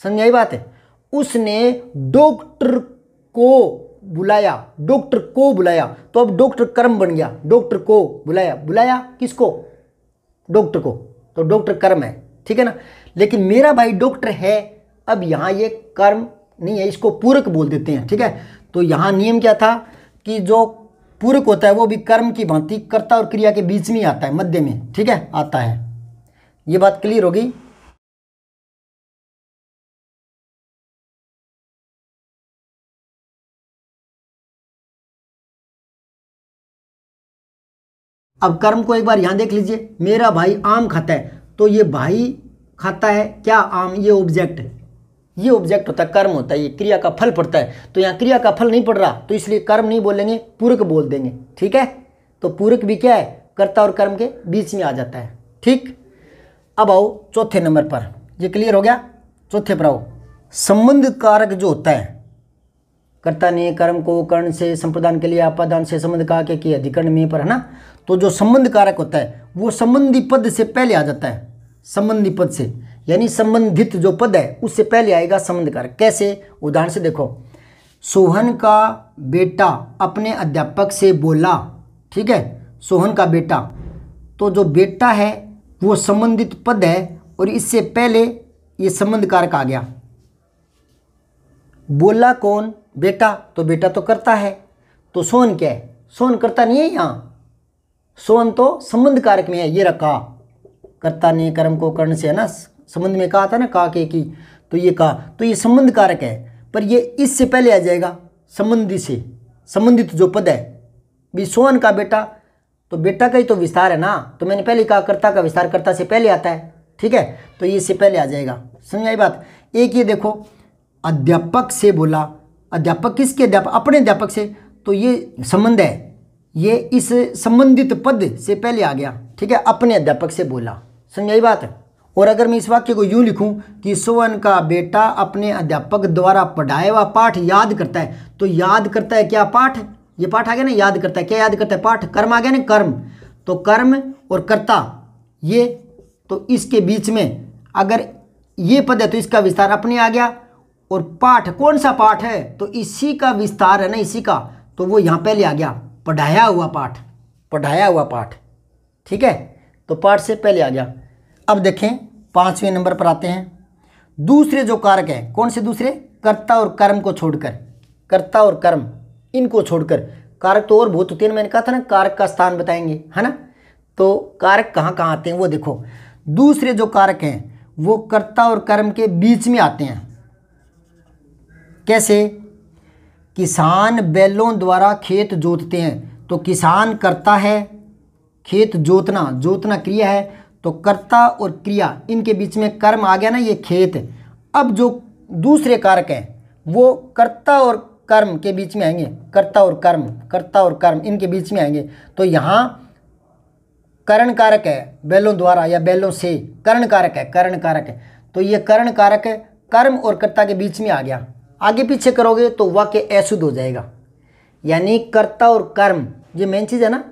समझ आई बात है? उसने डॉक्टर को बुलाया, डॉक्टर को बुलाया, तो अब डॉक्टर कर्म बन गया। डॉक्टर को बुलाया, बुलाया किसको? डॉक्टर को, तो डॉक्टर कर्म है। ठीक है ना, लेकिन मेरा भाई डॉक्टर है, अब यहाँ ये कर्म नहीं है, इसको पूरक बोल देते हैं। ठीक है, तो यहाँ नियम क्या था कि जो पूरक होता है वो भी कर्म की भांति कर्ता और क्रिया के बीच में आता है, मध्य में। ठीक है, आता है। ये बात क्लियर होगी? अब कर्म को एक बार यहाँ देख लीजिए, मेरा भाई आम खाता है, तो ये भाई खाता है क्या? आम। ये ऑब्जेक्ट है, ये ऑब्जेक्ट होता है, कर्म होता है, ये क्रिया का फल पड़ता है। तो यहाँ क्रिया का फल नहीं पड़ रहा, तो इसलिए कर्म नहीं बोलेंगे, पूरक बोल देंगे। ठीक है, तो पूरक भी क्या है? कर्ता और कर्म के बीच में आ जाता है। ठीक। अब आओ चौथे नंबर पर, ये क्लियर हो गया? चौथे पर आओ। संबंध कारक जो होता है, कर्ता ने कर्म को कर्ण से संप्रदान के लिए आपादान से संबंध कहा कि अधिकरण में पर, है ना। तो जो संबंध कारक होता है वो संबंधी पद से पहले आ जाता है, संबंधी पद से। यानी संबंधित जो पद है उससे पहले आएगा संबंध कारक। कैसे? उदाहरण से देखो, सोहन का बेटा अपने अध्यापक से बोला। ठीक है, सोहन का बेटा, तो जो बेटा है वो संबंधित पद है और इससे पहले ये संबंध कारक आ गया। बोला कौन? बेटा, तो बेटा तो करता है, तो सोहन क्या है? सोहन करता नहीं है, यहाँ सोहन तो संबंध कारक में है। ये रखा, करता नहीं कर्म को कर्ण से, है ना, संबंध में कहा था ना, कहा के की, तो ये कहा, तो ये संबंध कारक है, पर ये इससे पहले आ जाएगा संबंधी से, संबंधित जो पद है। भी सोहन का बेटा, तो बेटा का ही तो विस्तार है ना, तो मैंने पहले कहा कर्ता का विस्तार कर्ता से पहले आता है। ठीक है, तो ये इससे पहले आ जाएगा। समझ आई बात? एक ये देखो, अध्यापक से बोला, अध्यापक किसके अध्यापक? अपने अध्यापक से, तो ये संबंध है, ये इस संबंधित पद से पहले आ गया। ठीक है, अपने अध्यापक से बोला। समझ आई बात? और अगर मैं इस वाक्य को यूं लिखूं कि सोहन का बेटा अपने अध्यापक द्वारा पढ़ाया हुआ पाठ याद करता है, तो याद करता है क्या? पाठ। ये पाठ आ गया ना, याद करता है क्या? याद करता है पाठ। कर्म आ गया ना, कर्म, तो कर्म और कर्ता, ये तो इसके बीच में अगर ये पद है तो इसका विस्तार अपने आ गया। और पाठ, कौन सा पाठ है? तो इसी का विस्तार है ना, इसी का, तो वो यहाँ पहले आ गया, पढ़ाया हुआ पाठ, पढ़ाया हुआ पाठ। ठीक है, तो पाठ से पहले आ गया। अब देखें 5वें नंबर पर आते हैं। दूसरे जो कारक हैं, कौन से दूसरे? कर्ता और कर्म को छोड़कर, कर्ता और कर्म इनको छोड़कर। कारक तो और बहुत होते हैं, मैंने कहा था ना, कारक का स्थान बताएंगे, है ना। तो कारक कहाँ कहाँ आते हैं वो देखो। दूसरे जो कारक हैं वो कर्ता और कर्म के बीच में आते हैं। कैसे? किसान बैलों द्वारा खेत जोतते हैं, तो किसान करता है, खेत जोतना, जोतना क्रिया है, तो कर्ता और क्रिया इनके बीच में कर्म आ गया ना, ये खेत। अब जो दूसरे कारक हैं वो कर्ता और कर्म के बीच में आएंगे, कर्ता और कर्म, कर्ता और कर्म इनके बीच में आएंगे। तो यहाँ करण कारक है, बैलों द्वारा या बैलों से, करण कारक है, करण कारक है, तो ये करण कारक है, कर्म और कर्ता के बीच में आ गया। आगे पीछे करोगे तो वाक्य अशुद्ध हो जाएगा, यानी कर्ता और कर्म, ये मेन चीज़ है ना।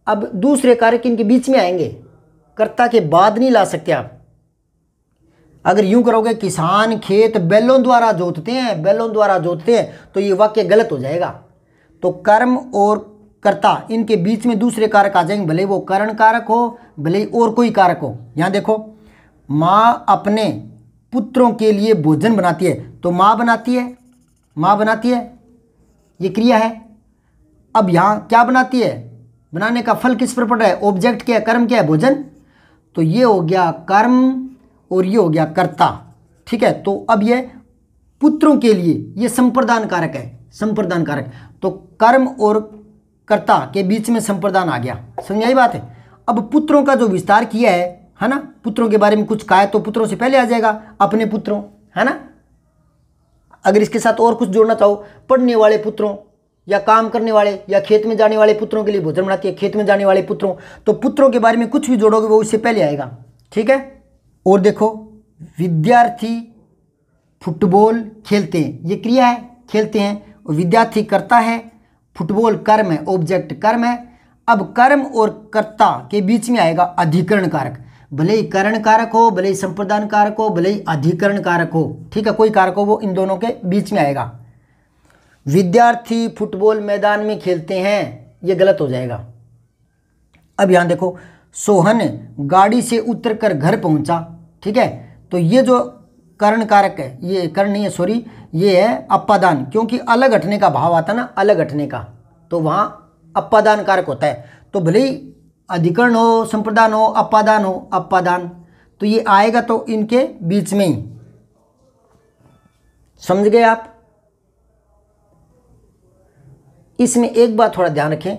अब दूसरे कारक इनके बीच में आएंगे, कर्ता के बाद नहीं ला सकते आप। अगर यूं करोगे किसान खेत बैलों द्वारा जोतते हैं, बैलों द्वारा जोतते हैं, तो ये वाक्य गलत हो जाएगा। तो कर्म और कर्ता इनके बीच में दूसरे कारक आ जाएंगे, भले वो करण कारक हो, भले और कोई कारक हो। यहाँ देखो, माँ अपने पुत्रों के लिए भोजन बनाती है, तो माँ बनाती है, माँ बनाती है, ये क्रिया है। अब यहाँ क्या बनाती है? बनाने का फल किस पर पड़ रहा है? ऑब्जेक्ट क्या है? कर्म क्या है? भोजन। तो ये हो गया कर्म और ये हो गया कर्ता। ठीक है, तो अब ये पुत्रों के लिए, ये संप्रदान कारक है, संप्रदान कारक, तो कर्म और कर्ता के बीच में संप्रदान आ गया। समझ आई बात है? अब पुत्रों का जो विस्तार किया है ना, पुत्रों के बारे में कुछ कहा है तो पुत्रों से पहले आ जाएगा, अपने पुत्रों, है ना। अगर इसके साथ और कुछ जोड़ना चाहो, पढ़ने वाले पुत्रों या काम करने वाले या खेत में जाने वाले पुत्रों के लिए भोजन बनाती है, खेत में जाने वाले पुत्रों, तो पुत्रों के बारे में कुछ भी जोड़ोगे वो उससे पहले आएगा। ठीक है, और देखो, विद्यार्थी फुटबॉल खेलते हैं, ये क्रिया है, खेलते हैं, और विद्यार्थी करता है, फुटबॉल कर्म है, ऑब्जेक्ट कर्म है। अब कर्म और कर्ता के बीच में आएगा अधिकरण कारक, भले ही करण कारक हो, भले ही संप्रदान कारक हो, भले ही अधिकरण कारक हो। ठीक है, कोई कारक हो वो इन दोनों के बीच में आएगा। विद्यार्थी फुटबॉल मैदान में खेलते हैं, ये गलत हो जाएगा। अब यहाँ देखो, सोहन गाड़ी से उतरकर घर पहुंचा। ठीक है, तो ये जो करण कारक है, ये कर्ण नहीं है, सॉरी, ये है अपादान, क्योंकि अलग हटने का भाव आता ना, अलग हटने का, तो वहाँ अपादान कारक होता है। तो भले ही अधिकरण हो, संप्रदान हो, अपादान हो, अपादान, तो ये आएगा तो इनके बीच में ही। समझ गए आप? इसमें एक बात थोड़ा ध्यान रखें,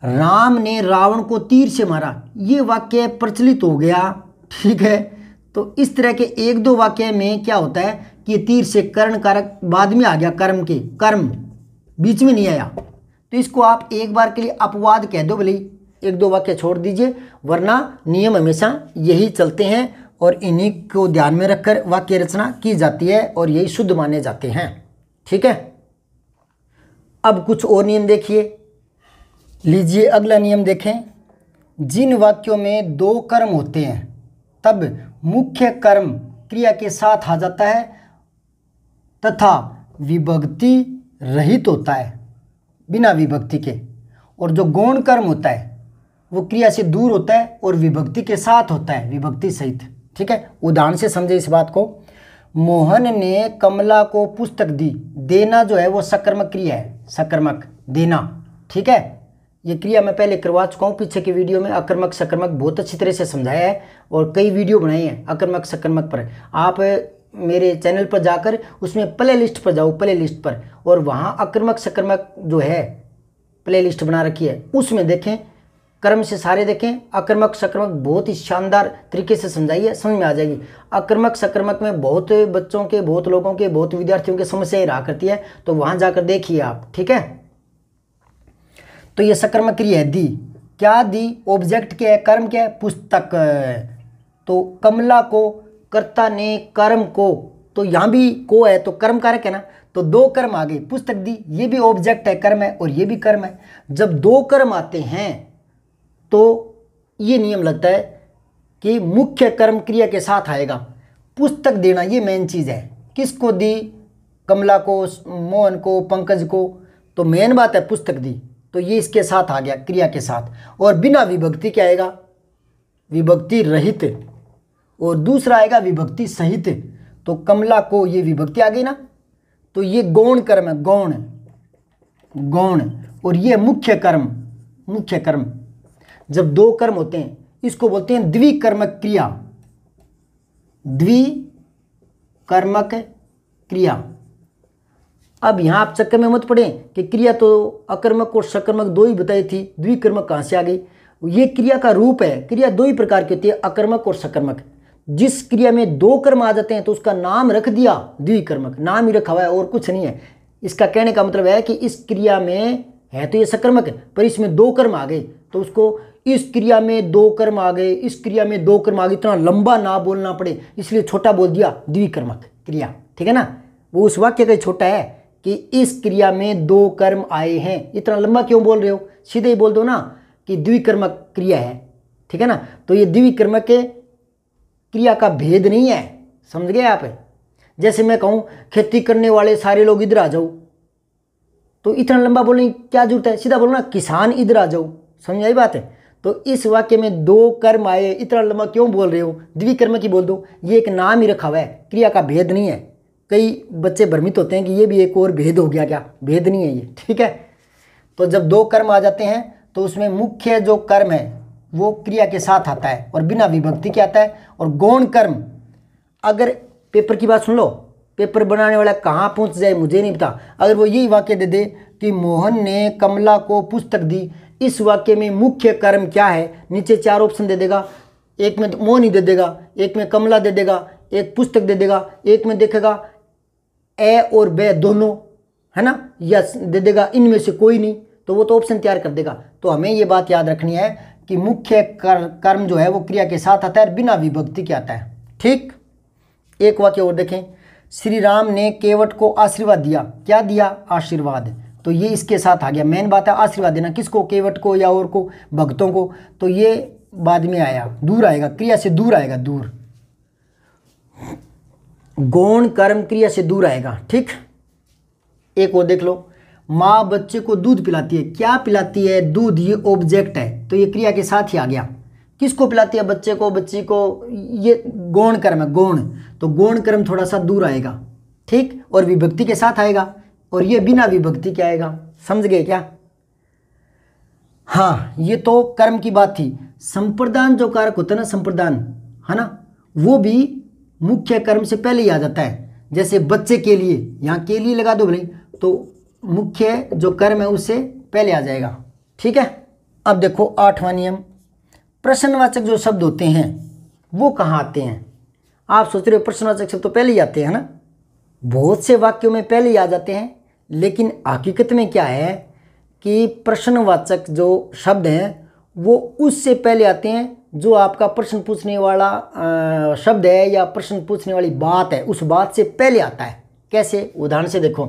राम ने रावण को तीर से मारा, ये वाक्य प्रचलित हो गया। ठीक है, तो इस तरह के एक दो वाक्य में क्या होता है कि तीर से कर्ण कारक बाद में आ गया, कर्म के, कर्म बीच में नहीं आया, तो इसको आप एक बार के लिए अपवाद कह दो, भले एक दो वाक्य छोड़ दीजिए, वरना नियम हमेशा यही चलते हैं और इन्हीं को ध्यान में रखकर वाक्य रचना की जाती है और यही शुद्ध माने जाते हैं। ठीक है, अब कुछ और नियम देखिए, लीजिए अगला नियम देखें। जिन वाक्यों में दो कर्म होते हैं तब मुख्य कर्म क्रिया के साथ आ जाता है तथा विभक्ति रहित होता है, बिना विभक्ति के। और जो गौण कर्म होता है वो क्रिया से दूर होता है और विभक्ति के साथ होता है, विभक्ति सहित। ठीक है, उदाहरण से समझे इस बात को। मोहन ने कमला को पुस्तक दी। देना जो है वो सकर्मक क्रिया है, सकर्मक देना। ठीक है, ये क्रिया मैं पहले करवा चुका हूँ पीछे के वीडियो में। अकर्मक सकर्मक बहुत अच्छी तरह से समझाया है और कई वीडियो बनाई हैं अकर्मक सकर्मक पर। आप मेरे चैनल पर जाकर उसमें प्ले लिस्ट पर जाओ, प्ले लिस्ट पर, और वहाँ अकर्मक सकर्मक जो है प्ले लिस्ट बना रखी है, उसमें देखें, कर्म से सारे देखें। अकर्मक सकर्मक बहुत ही शानदार तरीके से समझाई है, समझ में आ जाएगी। अकर्मक सकर्मक में बहुत बच्चों के, बहुत लोगों के, बहुत विद्यार्थियों की समस्याएं रहा करती है, तो वहाँ जाकर देखिए आप। ठीक है, तो ये सकर्मक क्रिया है। दी, क्या दी? ऑब्जेक्ट क्या है, कर्म क्या है? पुस्तक। तो कमला को, कर्ता ने कर्म को, तो यहाँ भी को है तो कर्म कारक है ना, तो दो कर्म आ गए। पुस्तक दी, ये भी ऑब्जेक्ट है, कर्म है, और ये भी कर्म है। जब दो कर्म आते हैं तो ये नियम लगता है कि मुख्य कर्म क्रिया के साथ आएगा। पुस्तक देना ये मेन चीज़ है। किसको दी? कमला को, मोहन को, पंकज को, तो मेन बात है पुस्तक दी, तो ये इसके साथ आ गया, क्रिया के साथ। और बिना विभक्ति क्या आएगा? विभक्ति रहित। और दूसरा आएगा विभक्ति सहित। तो कमला को, ये विभक्ति आ गई ना, तो ये गौण कर्म है, गौण, गौण। और ये मुख्य कर्म, मुख्य कर्म। जब दो कर्म होते हैं इसको बोलते हैं द्विकर्मक क्रिया, द्विकर्मक क्रिया। अब यहाँ आप चक्कर में मत पड़े कि क्रिया तो अकर्मक और सकर्मक दो ही बताई थी, द्विकर्मक कहाँ से आ गई? ये क्रिया का रूप है। क्रिया दो ही प्रकार की होती है, अकर्मक और सकर्मक। जिस क्रिया में दो कर्म आ जाते हैं तो उसका नाम रख दिया द्विकर्मक, नाम ही रखा हुआ है और कुछ नहीं है। इसका कहने का मतलब है कि इस क्रिया में है तो ये सकर्मक है, पर इसमें दो कर्म आ गए तो उसको, इस क्रिया में दो कर्म आ गए, इस क्रिया में दो कर्म आ गए, इतना लंबा ना बोलना पड़े इसलिए छोटा बोल दिया, द्विकर्मक क्रिया। ठीक है ना, वो उस वाक्य का छोटा है कि इस क्रिया में दो कर्म आए हैं। इतना लंबा क्यों बोल रहे हो? सीधे ही बोल दो ना कि द्विकर्मक क्रिया है। ठीक है ना, तो ये द्विकर्मक के क्रिया का भेद नहीं है, समझ गए आप? जैसे मैं कहूँ खेती करने वाले सारे लोग इधर आ जाओ, तो इतना लंबा बोलने की क्या जरूरत है? सीधा बोलो ना, किसान इधर आ जाओ। समझ आई बात है? तो इस वाक्य में दो कर्म आए, इतना लंबा क्यों बोल रहे हो? द्विकर्मक ही बोल दो, ये एक नाम ही रखा हुआ है, क्रिया का भेद नहीं है। कई बच्चे भ्रमित होते हैं कि ये भी एक और भेद हो गया, क्या? भेद नहीं है ये। ठीक है, तो जब दो कर्म आ जाते हैं तो उसमें मुख्य जो कर्म है वो क्रिया के साथ आता है और बिना विभक्ति के आता है। और गौण कर्म, अगर पेपर की बात सुन लो, पेपर बनाने वाला कहाँ पहुँच जाए मुझे नहीं पता, अगर वो यही वाक्य दे दे कि मोहन ने कमला को पुस्तक दी, इस वाक्य में मुख्य कर्म क्या है? नीचे चार ऑप्शन दे देगा, एक में मोहन ही दे देगा, एक में कमला दे देगा, एक पुस्तक दे देगा, एक में देखेगा ए और बे दोनों, है ना, या दे देगा इनमें से कोई नहीं, तो वो तो ऑप्शन तैयार कर देगा। तो हमें ये बात याद रखनी है कि मुख्य कर्म जो है वो क्रिया के साथ आता है, बिना विभक्ति के आता है। ठीक, एक वाक्य और देखें, श्री राम ने केवट को आशीर्वाद दिया। क्या दिया? आशीर्वाद। तो ये इसके साथ आ गया, मेन बात है आशीर्वाद देना। किसको? केवट को या और को, भक्तों को। तो ये बाद में आया, दूर आएगा, क्रिया से दूर आएगा, दूर। गौण कर्म क्रिया से दूर आएगा। ठीक, एक और देख लो, माँ बच्चे को दूध पिलाती है। क्या पिलाती है? दूध, ये ऑब्जेक्ट है तो ये क्रिया के साथ ही आ गया। किसको पिलाती है? बच्चे को, बच्ची को, ये गौण कर्म है, गौण। तो गौण कर्म थोड़ा सा दूर आएगा। ठीक, और विभक्ति के साथ आएगा, और ये बिना विभक्ति के आएगा। समझ गए क्या? हाँ, ये तो कर्म की बात थी। संप्रदान जो कारक होता है ना, संप्रदान, है ना, वो भी मुख्य कर्म से पहले ही आ जाता है। जैसे बच्चे के लिए, यहाँ के लिए लगा दो भाई, तो मुख्य जो कर्म है उससे पहले आ जाएगा। ठीक है, अब देखो 8वां नियम, प्रश्नवाचक जो शब्द होते हैं वो कहाँ आते हैं? आप सोच रहे हो प्रश्नवाचक शब्द तो पहले ही आते हैं ना, बहुत से वाक्यों में पहले ही आ जाते हैं, लेकिन हकीकत में क्या है कि प्रश्नवाचक जो शब्द हैं वो उससे पहले आते हैं जो आपका प्रश्न पूछने वाला शब्द है या प्रश्न पूछने वाली बात है, उस बात से पहले आता है। कैसे? उदाहरण से देखो,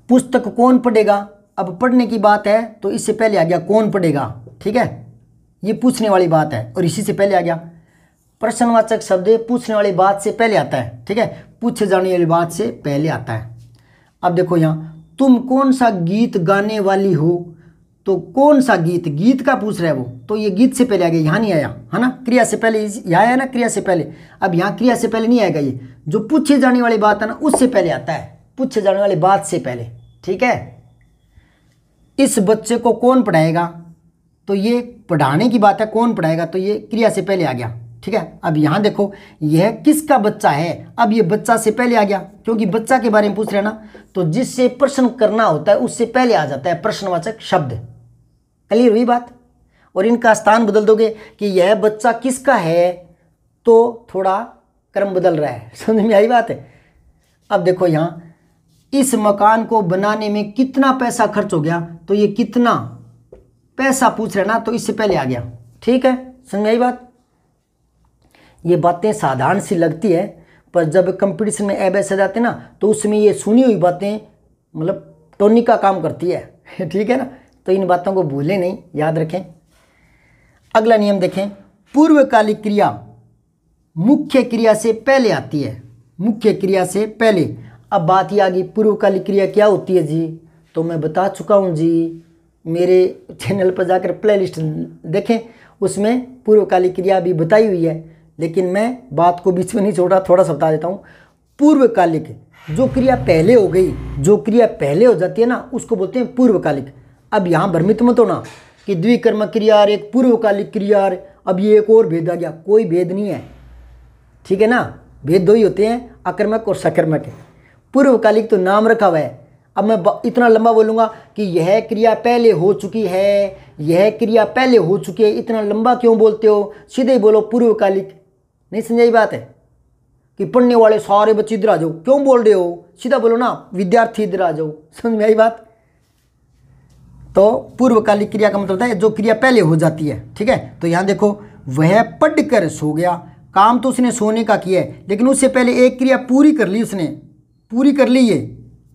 पुस्तक कौन पढ़ेगा? अब पढ़ने की बात है तो इससे पहले आ गया कौन पढ़ेगा। ठीक है, ये पूछने वाली बात है और इसी से पहले आ गया। प्रश्नवाचक शब्द पूछने वाली बात से पहले आता है, ठीक है, पूछे जाने वाली बात से पहले आता है। अब देखो यहाँ, तुम कौन सा गीत गाने वाली हो, तो कौन सा गीत, गीत का पूछ रहा है वो, तो ये गीत से पहले आ गया, यहाँ नहीं आया है ना, क्रिया से पहले यहाँ आया ना, क्रिया से पहले। अब यहाँ क्रिया से पहले नहीं आएगा, ये जो पूछे जाने वाली बात है ना उससे पहले आता है, पूछे जाने वाली बात से पहले, ठीक है। इस बच्चे को कौन पढ़ाएगा, तो ये पढ़ाने की बात है, कौन पढ़ाएगा, तो ये क्रिया से पहले आ गया, ठीक है। अब यहाँ देखो, यह किसका बच्चा है, अब ये बच्चा से पहले आ गया, क्योंकि बच्चा के बारे में पूछ रहे हैं ना, तो जिससे प्रश्न करना होता है उससे पहले आ जाता है प्रश्नवाचक शब्द। क्लियर हुई बात। और इनका स्थान बदल दोगे कि यह बच्चा किसका है, तो थोड़ा क्रम बदल रहा है, समझ में आई बात है। अब देखो यहाँ, इस मकान को बनाने में कितना पैसा खर्च हो गया, तो ये कितना पैसा पूछ रहे ना, तो इससे पहले आ गया, ठीक है, समझ में आई बात। ये बातें साधारण सी लगती है, पर जब कंपटीशन में ऐसे जाते हैं ना, तो उसमें ये सुनी हुई बातें मतलब टोनिक का काम करती है ठीक है ना। तो इन बातों को भूलें नहीं, याद रखें। अगला नियम देखें, पूर्वकालिक क्रिया मुख्य क्रिया से पहले आती है, मुख्य क्रिया से पहले। अब बात ये आ गई, पूर्वकालिक क्रिया क्या होती है जी, तो मैं बता चुका हूँ जी, मेरे चैनल पर जाकर प्लेलिस्ट देखें, उसमें पूर्वकालिक क्रिया भी बताई हुई है, लेकिन मैं बात को बीच में नहीं छोड़ा, थोड़ा सा बता देता हूँ। पूर्वकालिक जो क्रिया पहले हो गई, जो क्रिया पहले हो जाती है ना, उसको बोलते हैं पूर्वकालिक। अब यहाँ भ्रमित मत होना कि द्विकर्मक क्रिया और एक पूर्वकालिक क्रिया, अब ये एक और भेद आ गया, कोई भेद नहीं है, ठीक है ना। भेद दो ही होते हैं, अकर्मक और सकर्मक। पूर्वकालिक तो नाम रखा हुआ है। अब मैं इतना लंबा बोलूँगा कि यह क्रिया पहले हो चुकी है, यह क्रिया पहले हो चुकी है, इतना लंबा क्यों बोलते हो, सीधे ही बोलो पूर्वकालिक। नहीं समझाई बात है कि पढ़ने वाले सारे बच्चे इधर आ जाओ, क्यों बोल रहे हो, सीधा बोलो ना, विद्यार्थी इधर आ जाओ, समझ में आई बात। तो पूर्वकालिक क्रिया का मतलब है जो क्रिया पहले हो जाती है, ठीक है। तो यहाँ देखो, वह पढ़कर सो गया, काम तो उसने सोने का किया है, लेकिन उससे पहले एक क्रिया पूरी कर ली, उसने पूरी कर ली, ये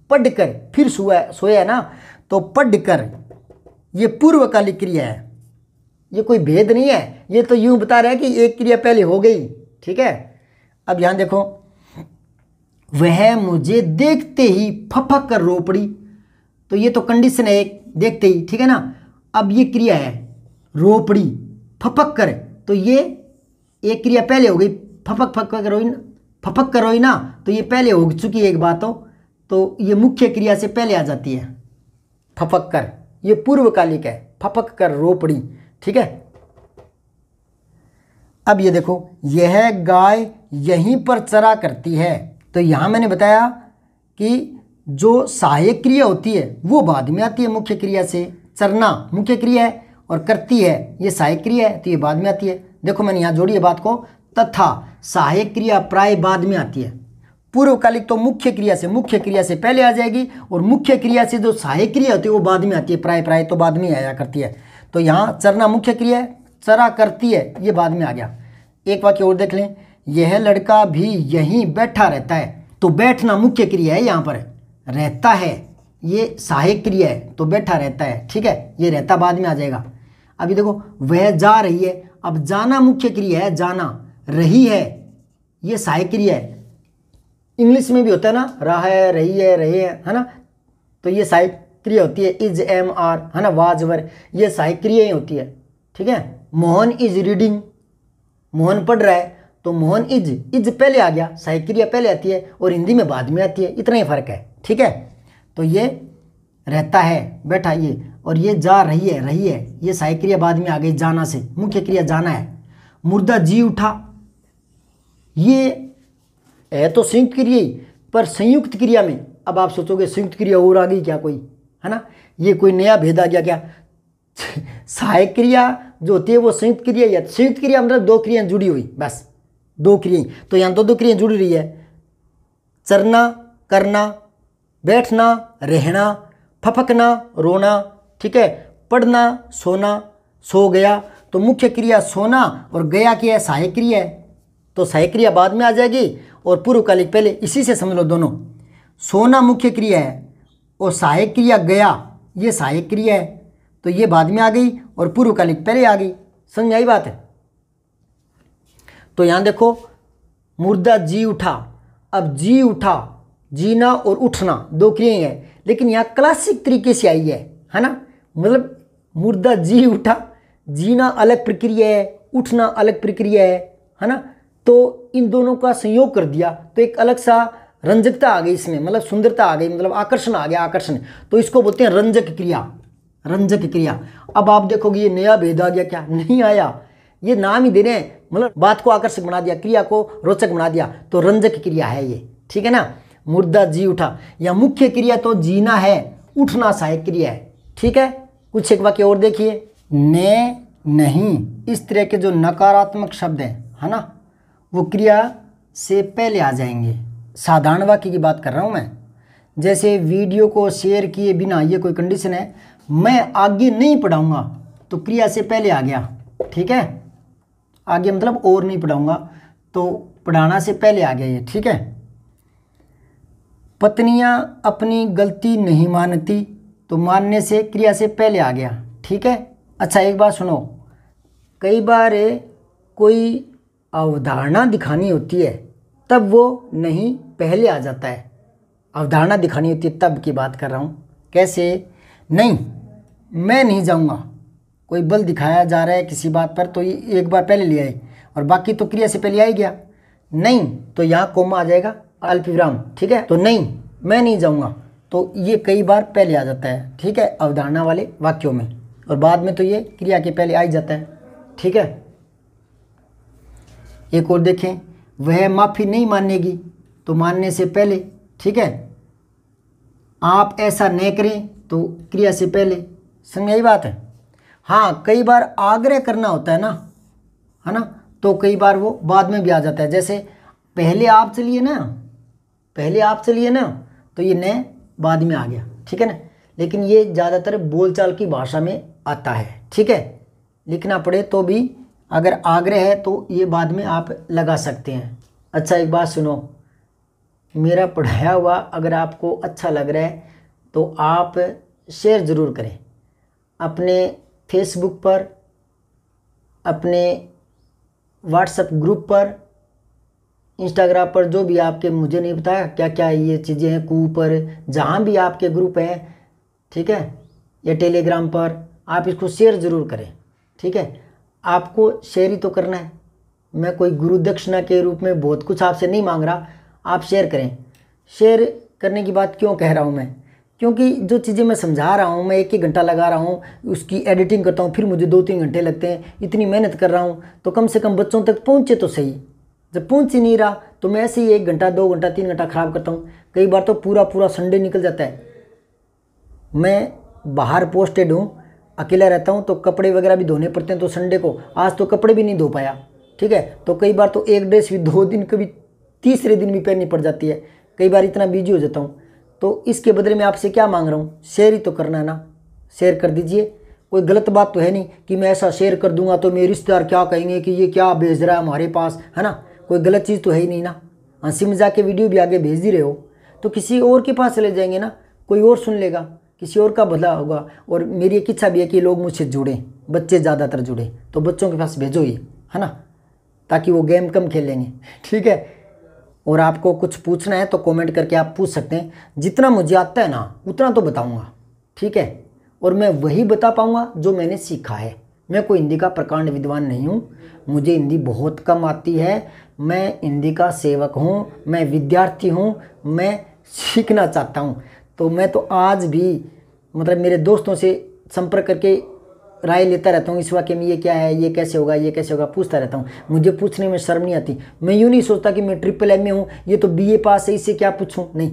पढ़कर फिर सोया है ना, तो पढ़कर ये पूर्वकालिक क्रिया है, ये कोई भेद नहीं है, ये तो यूं बता रहा है कि एक क्रिया पहले हो गई, ठीक है। अब यहां देखो, वह मुझे देखते ही फपक कर रो पड़ी, तो ये तो कंडीशन है एक, देखते ही, ठीक है ना। अब ये क्रिया है रो पड़ी, फपक कर, तो ये एक क्रिया पहले हो गई, फपक फपक कर रोई ना, तो ये पहले हो चुकी है एक बात हो, तो ये मुख्य क्रिया से पहले आ जाती है, फपक कर, ये पूर्वकालिक है, फपक कर रो पड़ी, ठीक है। अब ये देखो, यह गाय यहीं पर चरा करती है, तो यहां मैंने बताया कि जो सहायक क्रिया होती है वो बाद में आती है मुख्य क्रिया से। चरना मुख्य क्रिया है और करती है ये सहायक क्रिया है, तो ये बाद में आती है। देखो मैंने यहाँ जोड़ी है बात को, तथा सहायक क्रिया प्राय बाद में आती है। पूर्वकालिक तो मुख्य क्रिया से पहले आ जाएगी, और मुख्य क्रिया से जो सहायक क्रिया होती है वो बाद में आती है, प्राय तो बाद में आया करती है। तो यहाँ चरना मुख्य क्रिया है, चरा करती है ये बाद में आ गया। एक वाक्य और देख लें, यह लड़का भी यहीं बैठा रहता है, तो बैठना मुख्य क्रिया है, यहाँ पर रहता है ये सहायक क्रिया है, तो बैठा रहता है, ठीक है, ये रहता बाद में आ जाएगा। अभी देखो, वह जा रही है, अब जाना मुख्य क्रिया है, जाना, रही है ये सहायक क्रिया है। इंग्लिश में भी होता है ना, रहा है, रही है, रहे है ना, तो ये सहायक क्रिया होती है, इज एम आर है ना, वाज वर, ये सहायक क्रिया ही होती है, ठीक है। मोहन इज रीडिंग, मोहन पढ़ रहा है, तो मोहन इज पहले आ गया, सहायक क्रिया पहले आती है और हिंदी में बाद में आती है, इतना ही फर्क है, ठीक है। तो ये रहता है बैठा ये, और ये जा रही है ये सहायक क्रिया बाद में आ गई, जाना से, मुख्य क्रिया जाना है। मुर्दा जी उठा, ये है तो संयुक्त क्रिया ही, पर संयुक्त क्रिया में अब आप सोचोगे संयुक्त क्रिया और आ गई क्या कोई, है ना, ये कोई नया भेद आ गया क्या सहायक क्रिया जो होती है वो संयुक्त क्रिया है, संयुक्त क्रिया मतलब दो क्रियाएं जुड़ी हुई, बस दो क्रियाएं, तो यहाँ दो क्रियाएं जुड़ी रही है, चरना करना, बैठना रहना, फपकना रोना, ठीक है, पढ़ना सोना, सो गया, तो मुख्य क्रिया सोना और गया की है सहायक क्रिया है, तो सहायक क्रिया बाद में आ जाएगी और पूर्वकालिक पहले, इसी से समझ लो दोनों। सोना मुख्य क्रिया है और सहायक क्रिया गया ये सहायक क्रिया है, तो ये बाद में आ गई और पूर्वकालिक पहले आ गई, समझ आई बात है। तो यहाँ देखो मुर्दा जी उठा। अब जी उठा, जीना और उठना दो क्रियाएं हैं, लेकिन यहाँ क्लासिक तरीके से आई है ना। मतलब मुर्दा जी उठा, जीना अलग प्रक्रिया है, उठना अलग प्रक्रिया है ना। तो इन दोनों का संयोग कर दिया तो एक अलग सा रंजकता आ गई इसमें, मतलब सुंदरता आ गई, मतलब आकर्षण आ गया, आकर्षण। तो इसको बोलते हैं रंजक क्रिया, रंजक क्रिया। अब आप देखोगे ये नया भेद आ गया क्या? नहीं आया, ये नाम ही दे रहे हैं, मतलब बात को आकर्षक बना दिया, क्रिया को रोचक बना दिया, तो रंजक क्रिया है ये, ठीक है ना। मुर्दा जी उठा, या मुख्य क्रिया तो जीना है, उठना सहायक क्रिया है, ठीक है। कुछ एक वाक्य और देखिए, ने, नहीं, इस तरह के जो नकारात्मक शब्द हैं है ना, वो क्रिया से पहले आ जाएंगे। साधारण वाक्य की बात कर रहा हूँ मैं, जैसे वीडियो को शेयर किए बिना, ये कोई कंडीशन है, मैं आगे नहीं पढ़ाऊँगा, तो क्रिया से पहले आ गया, ठीक है। आगे मतलब और नहीं पढ़ाऊँगा, तो पढ़ाना से पहले आ गया ये, ठीक है। पत्नियां अपनी गलती नहीं मानती, तो मानने से क्रिया से पहले आ गया, ठीक है। अच्छा एक बात सुनो, कई बार कोई अवधारणा दिखानी होती है तब वो नहीं पहले आ जाता है। अवधारणा दिखानी होती है तब की बात कर रहा हूँ। कैसे? नहीं, मैं नहीं जाऊँगा, कोई बल दिखाया जा रहा है किसी बात पर, तो ये एक बार पहले ले आए, और बाकी तो क्रिया से पहले आ ही गया। नहीं, तो यहाँ कोमा आ जाएगा, अल्पविराम, ठीक है। तो नहीं, मैं नहीं जाऊँगा, तो ये कई बार पहले आ जाता है, ठीक है, अवधारणा वाले वाक्यों में, और बाद में तो ये क्रिया के पहले आ ही जाता है, ठीक है। एक और देखें, वह माफ़ी नहीं मानेगी, तो मानने से पहले, ठीक है। आप ऐसा न करें, तो क्रिया से पहले, समझ आई बात है। हाँ, कई बार आग्रह करना होता है ना, तो कई बार वो बाद में भी आ जाता है। जैसे पहले आप चलिए ना, पहले आप चलिए ना, तो ये न बाद में आ गया, ठीक है ना। लेकिन ये ज़्यादातर बोलचाल की भाषा में आता है, ठीक है। लिखना पड़े तो भी अगर आग्रह है तो ये बाद में आप लगा सकते हैं। अच्छा एक बात सुनो, मेरा पढ़ाया हुआ अगर आपको अच्छा लग रहा है तो आप शेयर ज़रूर करें अपने फेसबुक पर, अपने व्हाट्सएप ग्रुप पर, इंस्टाग्राम पर, जो भी आपके, मुझे नहीं पता क्या क्या ये चीज़ें हैं, कू पर, जहाँ भी आपके ग्रुप हैं, ठीक है, या टेलीग्राम पर, आप इसको शेयर ज़रूर करें, ठीक है। आपको शेयर ही तो करना है, मैं कोई गुरु दक्षिणा के रूप में बहुत कुछ आपसे नहीं मांग रहा, आप शेयर करें। शेयर करने की बात क्यों कह रहा हूँ मैं? क्योंकि जो चीज़ें मैं समझा रहा हूँ, मैं 1-1 घंटा लगा रहा हूँ, उसकी एडिटिंग करता हूँ, फिर मुझे 2-3 घंटे लगते हैं, इतनी मेहनत कर रहा हूँ, तो कम से कम बच्चों तक पहुँचे तो सही। जब पहुँच ही नहीं रहा तो मैं ऐसे ही 1 घंटा, 2 घंटा, 3 घंटा ख़राब करता हूँ। कई बार तो पूरा संडे निकल जाता है। मैं बाहर पोस्टेड हूँ, अकेला रहता हूँ, तो कपड़े वगैरह भी धोने पड़ते हैं, तो संडे को आज तो कपड़े भी नहीं धो पाया, ठीक है। तो कई बार तो एक ड्रेस भी 2 दिन, कभी तीसरे दिन भी पहननी पड़ जाती है, कई बार इतना बिजी हो जाता हूँ। तो इसके बदले में आपसे क्या मांग रहा हूँ? शेयर ही तो करना है ना, शेयर कर दीजिए। कोई गलत बात तो है नहीं कि मैं ऐसा शेयर कर दूंगा तो मेरे रिश्तेदार क्या कहेंगे कि ये क्या भेज रहा है हमारे पास, है ना। कोई गलत चीज़ तो है ही नहीं ना। हंसी मजाक के वीडियो भी आगे भेज ही रहे हो तो किसी और के पास चले जाएंगे ना, कोई और सुन लेगा, किसी और का भला होगा। और मेरी एक इच्छा भी है कि लोग मुझसे जुड़ें, बच्चे ज़्यादातर जुड़े, तो बच्चों के पास भेजो ये, है ना, ताकि वो गेम कम खेलेंगे, ठीक है। और आपको कुछ पूछना है तो कमेंट करके आप पूछ सकते हैं। जितना मुझे आता है ना उतना तो बताऊंगा, ठीक है। और मैं वही बता पाऊंगा जो मैंने सीखा है। मैं कोई हिंदी का प्रकांड विद्वान नहीं हूँ, मुझे हिंदी बहुत कम आती है, मैं हिंदी का सेवक हूँ, मैं विद्यार्थी हूँ, मैं सीखना चाहता हूँ। तो मैं तो आज भी मतलब मेरे दोस्तों से संपर्क करके राय लेता रहता हूँ, इस वाक्य में ये क्या है, ये कैसे होगा, ये कैसे होगा, पूछता रहता हूँ। मुझे पूछने में शर्म नहीं आती। मैं यूँ नहीं सोचता कि मैं MMA हूँ, ये तो BA पास है, इससे क्या पूछूँ, नहीं।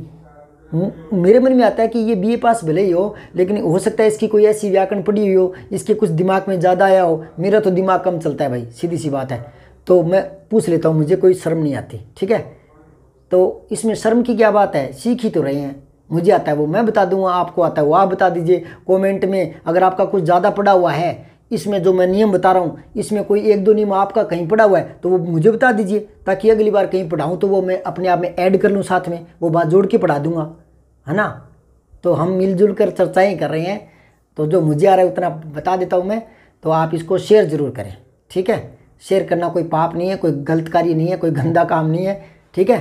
मेरे मन में आता है कि ये BA पास भले ही हो, लेकिन हो सकता है इसकी कोई ऐसी व्याकरण पढ़ी हुई हो, इसके कुछ दिमाग में ज़्यादा आया हो। मेरा तो दिमाग कम चलता है भाई, सीधी सी बात है। तो मैं पूछ लेता हूँ, मुझे कोई शर्म नहीं आती, ठीक है। तो इसमें शर्म की क्या बात है, सीख ही तो रहे हैं। मुझे आता है वो मैं बता दूंगा, आपको आता है वो आप बता दीजिए कमेंट में। अगर आपका कुछ ज़्यादा पड़ा हुआ है इसमें, जो मैं नियम बता रहा हूँ, इसमें कोई 1-2 नियम आपका कहीं पड़ा हुआ है तो वो मुझे बता दीजिए, ताकि अगली बार कहीं पढ़ाऊँ तो वो मैं अपने आप में ऐड कर लूँ, साथ में वो बात जोड़ के पढ़ा दूँगा, है ना। तो हम मिलजुल कर चर्चाएँ कर रहे हैं, तो जो मुझे आ रहा है उतना बता देता हूँ मैं। तो आप इसको शेयर ज़रूर करें, ठीक है। शेयर करना कोई पाप नहीं है, कोई गलत कार्य नहीं है, कोई गंदा काम नहीं है, ठीक है।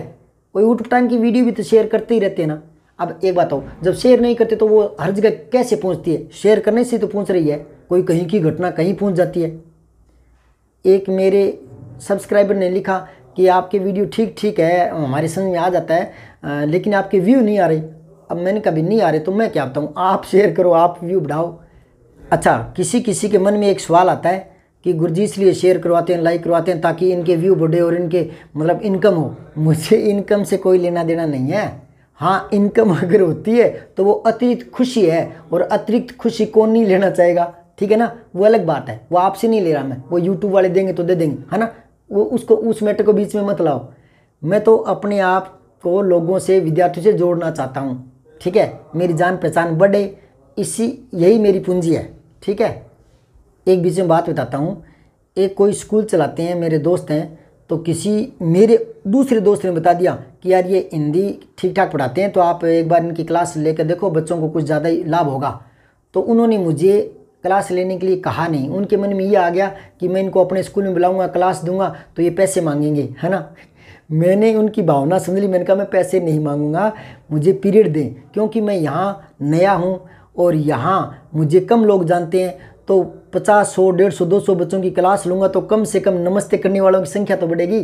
कोई ऊट पटांग की वीडियो भी तो शेयर करते ही रहते हैं ना। अब एक बात हो, जब शेयर नहीं करते तो वो हर जगह कैसे पहुंचती है? शेयर करने से तो पहुंच रही है, कोई कहीं की घटना कहीं पहुंच जाती है। एक मेरे सब्सक्राइबर ने लिखा कि आपके वीडियो ठीक ठीक है, हमारे समझ में आ जाता है, लेकिन आपके व्यू नहीं आ रहे। अब मैंने कभी नहीं आ रहे तो मैं क्या बताऊँ, आप शेयर करो, आप व्यू बढ़ाओ। अच्छा, किसी किसी के मन में एक सवाल आता है कि गुरुजी इसलिए शेयर करवाते हैं, लाइक करवाते हैं ताकि इनके व्यू बढ़े और इनके मतलब इनकम हो। मुझे इनकम से कोई लेना देना नहीं है। हाँ, इनकम अगर होती है तो वो अतिरिक्त खुशी है, और अतिरिक्त खुशी कौन नहीं लेना चाहेगा, ठीक है ना। वो अलग बात है, वो आपसे नहीं ले रहा मैं, वो यूट्यूब वाले देंगे तो दे देंगे, है ना। वो उसको उस मैटर को बीच में मत लाओ। मैं तो अपने आप को लोगों से, विद्यार्थियों से जोड़ना चाहता हूँ, ठीक है। मेरी जान पहचान बढ़े, यही मेरी पूंजी है, ठीक है। एक बीच में बात बताता हूँ। एक कोई स्कूल चलाते हैं, मेरे दोस्त हैं, तो किसी मेरे दूसरे दोस्त ने बता दिया कि यार ये हिंदी ठीक ठाक पढ़ाते हैं, तो आप एक बार इनकी क्लास लेकर देखो, बच्चों को कुछ ज़्यादा ही लाभ होगा। तो उन्होंने मुझे क्लास लेने के लिए कहा नहीं। उनके मन में ये आ गया कि मैं इनको अपने स्कूल में बुलाऊंगा, क्लास दूंगा तो ये पैसे मांगेंगे, है ना। मैंने उनकी भावना समझ ली। मैंने कहा मैं पैसे नहीं मांगूंगा, मुझे पीरियड दें, क्योंकि मैं यहाँ नया हूँ और यहाँ मुझे कम लोग जानते हैं। तो 50, 100, 150, 200 बच्चों की क्लास लूँगा तो कम से कम नमस्ते करने वालों की संख्या तो बढ़ेगी।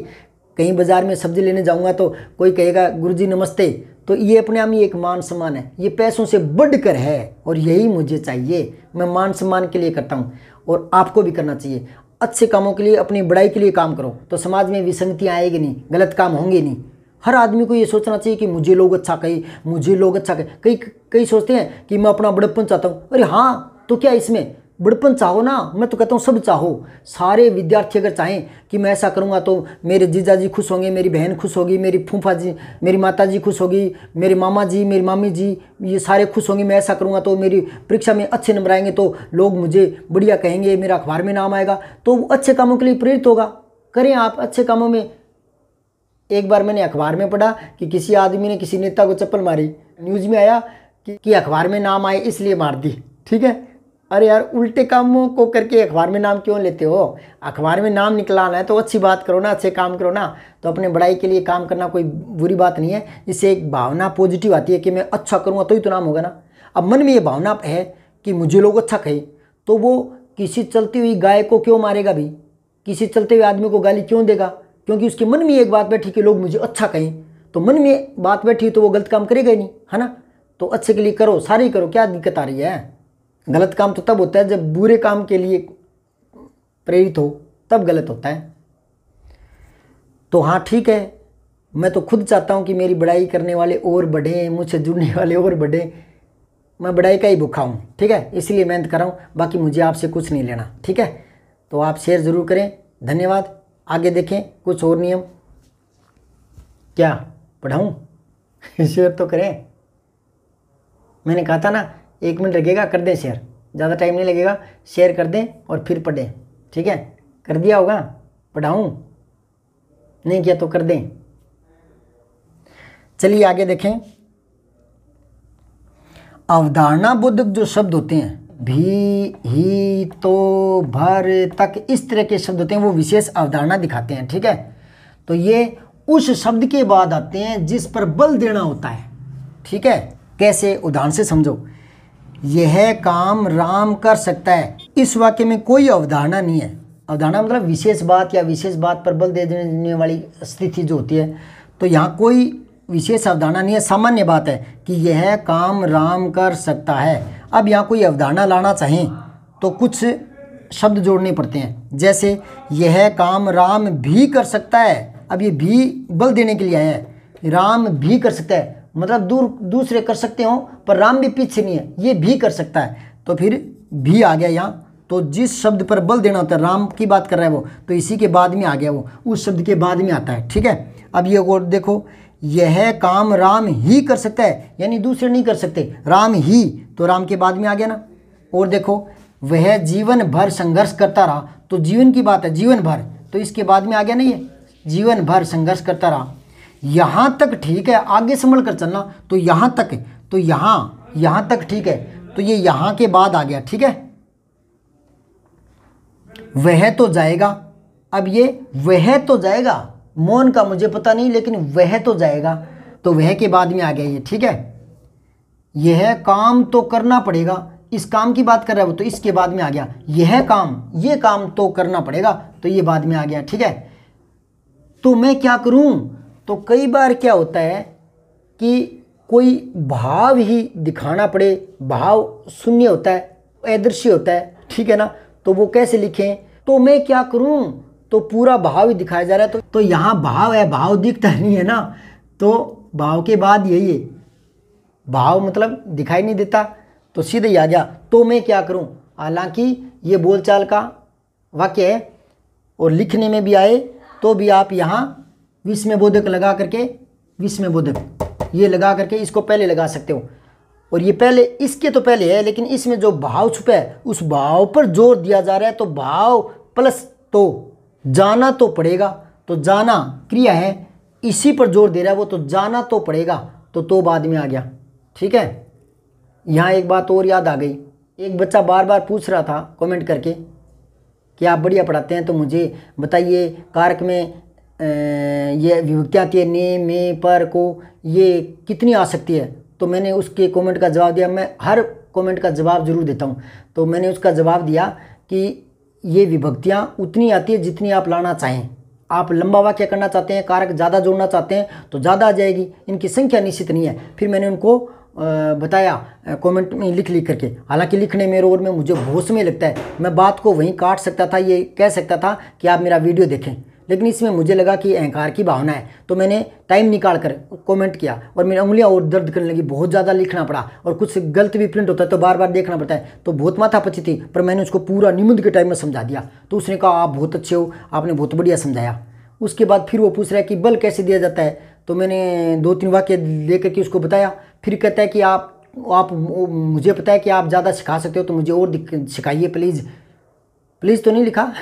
कहीं बाज़ार में सब्जी लेने जाऊँगा तो कोई कहेगा गुरुजी नमस्ते। तो ये अपने आप में एक मान सम्मान है, ये पैसों से बढ़कर है, और यही मुझे चाहिए। मैं मान सम्मान के लिए करता हूँ, और आपको भी करना चाहिए। अच्छे कामों के लिए, अपनी बड़ाई के लिए काम करो, तो समाज में विसंगतियाँ आएगी नहीं, गलत काम होंगे नहीं। हर आदमी को ये सोचना चाहिए कि मुझे लोग अच्छा कहे, मुझे लोग अच्छा कहे। कई सोचते हैं कि मैं अपना बड़प्पन चाहता हूँ। अरे हाँ, तो क्या इसमें बड़प्पन चाहो ना, मैं तो कहता हूँ सब चाहो। सारे विद्यार्थी अगर चाहें कि मैं ऐसा करूँगा तो मेरे जीजा जी खुश होंगे, मेरी बहन खुश होगी, मेरी फूफा जी, मेरी माता जी खुश होगी, मेरे मामा जी, मेरी मामी जी, ये सारे खुश होंगे। मैं ऐसा करूँगा तो मेरी परीक्षा में अच्छे नंबर आएंगे, तो लोग मुझे बढ़िया कहेंगे, मेरा अखबार में नाम आएगा, तो अच्छे कामों के लिए प्रेरित होगा। करें आप अच्छे कामों में। एक बार मैंने अखबार में पढ़ा कि किसी आदमी ने किसी नेता को चप्पल मारी, न्यूज़ में आया कि अखबार में नाम आए इसलिए मार दी, ठीक है। अरे यार, उल्टे कामों को करके अखबार में नाम क्यों लेते हो? अखबार में नाम निकलाना है तो अच्छी बात करो ना, अच्छे काम करो ना। तो अपने बड़ाई के लिए काम करना कोई बुरी बात नहीं है। इससे एक भावना पॉजिटिव आती है कि मैं अच्छा करूँगा तो ही तो नाम होगा ना। अब मन में ये भावना है कि मुझे लोग अच्छा कहे, तो वो किसी चलती हुई गाय को क्यों मारेगा भी, किसी चलते हुए आदमी को गाली क्यों देगा? क्योंकि उसके मन में एक बात बैठी कि लोग मुझे अच्छा कहें। तो मन में बात बैठी तो वो गलत काम करेगा ही नहीं, है ना। तो अच्छे के लिए करो, सारे ही करो, क्या दिक्कत आ रही है? गलत काम तो तब होता है जब बुरे काम के लिए प्रेरित हो, तब गलत होता है। तो हाँ, ठीक है, मैं तो खुद चाहता हूँ कि मेरी बड़ाई करने वाले और बढ़ें, मुझसे जुड़ने वाले और बढ़ें। मैं बड़ाई का ही भूखा हूँ, ठीक है, इसलिए मेहनत कर रहा हूँ। बाकी मुझे आपसे कुछ नहीं लेना, ठीक है। तो आप शेयर ज़रूर करें, धन्यवाद। आगे देखें कुछ और नियम। क्या पढ़ाऊँ? शेयर तो करें। मैंने कहा था ना 1 मिनट लगेगा, कर दें शेयर, ज़्यादा टाइम नहीं लगेगा। शेयर कर दें और फिर पढ़ें, ठीक है। कर दिया होगा? पढ़ाऊँ? नहीं किया तो कर दें। चलिए आगे देखें। अवधारणा बोधक जो शब्द होते हैं, भी, ही, तो, भर, तक, इस तरह के शब्द होते हैं, वो विशेष अवधारणा दिखाते हैं, ठीक है। तो ये उस शब्द के बाद आते हैं जिस पर बल देना होता है, ठीक है। कैसे? उदाहरण से समझो। यह काम राम कर सकता है, इस वाक्य में कोई अवधारणा नहीं है। अवधारणा मतलब विशेष बात या विशेष बात पर बल दे देने वाली स्थिति जो होती है। तो यहाँ कोई विशेष अवधारणा नहीं है, सामान्य बात है कि यह काम राम कर सकता है। अब यहाँ कोई अवधारणा लाना चाहें तो कुछ शब्द जोड़ने पड़ते हैं, जैसे यह काम राम भी कर सकता है। अब ये भी बल देने के लिए आया है, राम भी कर सकता है, मतलब दूसरे कर सकते हो पर राम भी पीछे नहीं है, ये भी कर सकता है। तो फिर भी आ गया यहाँ। तो जिस शब्द पर बल देना होता है, राम की बात कर रहा है वो, तो इसी के बाद में आ गया, वो उस शब्द के बाद में आता है, ठीक है। अब ये और देखो, यह काम राम ही कर सकता है, यानी दूसरे नहीं कर सकते, राम ही, तो राम के बाद में आ गया ना। और देखो, वह जीवन भर संघर्ष करता रहा, तो जीवन की बात है, जीवन भर, तो इसके बाद में आ गया नहीं है, जीवन भर संघर्ष करता रहा। यहाँ तक ठीक है, आगे संभल कर चलना, तो यहाँ तक, तो यहाँ तक ठीक है, तो ये यहाँ के बाद आ गया, ठीक है। वह तो जाएगा, अब ये वह तो जाएगा, मौन का मुझे पता नहीं, लेकिन वह तो जाएगा, तो वह के बाद में आ गया ये, ठीक है। यह काम तो करना पड़ेगा, इस काम की बात कर रहा है वो, तो इसके बाद में आ गया यह काम, ये काम तो करना पड़ेगा, तो ये बाद में आ गया, ठीक है। तो मैं क्या करूं, तो कई बार क्या होता है कि कोई भाव ही दिखाना पड़े, भाव शून्य होता है, अदृश्य होता है, ठीक है ना, तो वो कैसे लिखें, तो मैं क्या करूं, तो पूरा भाव ही दिखाया जा रहा है, तो यहाँ भाव है, भाव दिखता नहीं है ना, तो भाव के बाद यही है, भाव मतलब दिखाई नहीं देता, तो सीधे ही आ गया, तो मैं क्या करूं। हालांकि ये बोलचाल का वाक्य है और लिखने में भी आए तो भी आप यहाँ विस्मयबोधक लगा करके, विस्मयबोधक ये लगा करके इसको पहले लगा सकते हो, और ये पहले इसके तो पहले है, लेकिन इसमें जो भाव छुपा है उस भाव पर जोर दिया जा रहा है, तो भाव प्लस तो जाना तो पड़ेगा, तो जाना क्रिया है, इसी पर जोर दे रहा है वो, तो जाना तो पड़ेगा, तो बाद में आ गया, ठीक है। यहाँ एक बात और याद आ गई, एक बच्चा बार बार पूछ रहा था कमेंट करके कि आप बढ़िया पढ़ाते हैं, तो मुझे बताइए कारक में ये विभक्तियाँ आती है, ने, में, पर, को, ये कितनी आ सकती है। तो मैंने उसके कमेंट का जवाब दिया, मैं हर कमेंट का जवाब जरूर देता हूँ, तो मैंने उसका जवाब दिया कि ये विभक्तियाँ उतनी आती है जितनी आप लाना चाहें। आप लंबा वाक्य करना चाहते हैं, कारक ज़्यादा जोड़ना चाहते हैं तो ज़्यादा आ जाएगी, इनकी संख्या निश्चित नहीं है। फिर मैंने उनको बताया कमेंट में लिख करके, हालांकि लिखने में और में मुझे बहुत समय लगता है, मैं बात को वहीं काट सकता था, ये कह सकता था कि आप मेरा वीडियो देखें, लेकिन इसमें मुझे लगा कि अहंकार की भावना है, तो मैंने टाइम निकाल कर कमेंट किया और मेरी उंगलियां और दर्द करने लगी, बहुत ज़्यादा लिखना पड़ा और कुछ गलत भी प्रिंट होता है तो बार बार देखना पड़ता है, तो बहुत माथापच्ची थी, पर मैंने उसको पूरा निबंध के टाइम में समझा दिया। तो उसने कहा आप बहुत अच्छे हो, आपने बहुत बढ़िया समझाया। उसके बाद फिर वो पूछ रहा है कि बल कैसे दिया जाता है, तो मैंने 2-3 वाक्य लेकर के उसको बताया। फिर कहता है कि आप मुझे पता है कि आप ज़्यादा सिखा सकते हो, तो मुझे और सिखाइए प्लीज़। प्लीज़ तो नहीं लिखा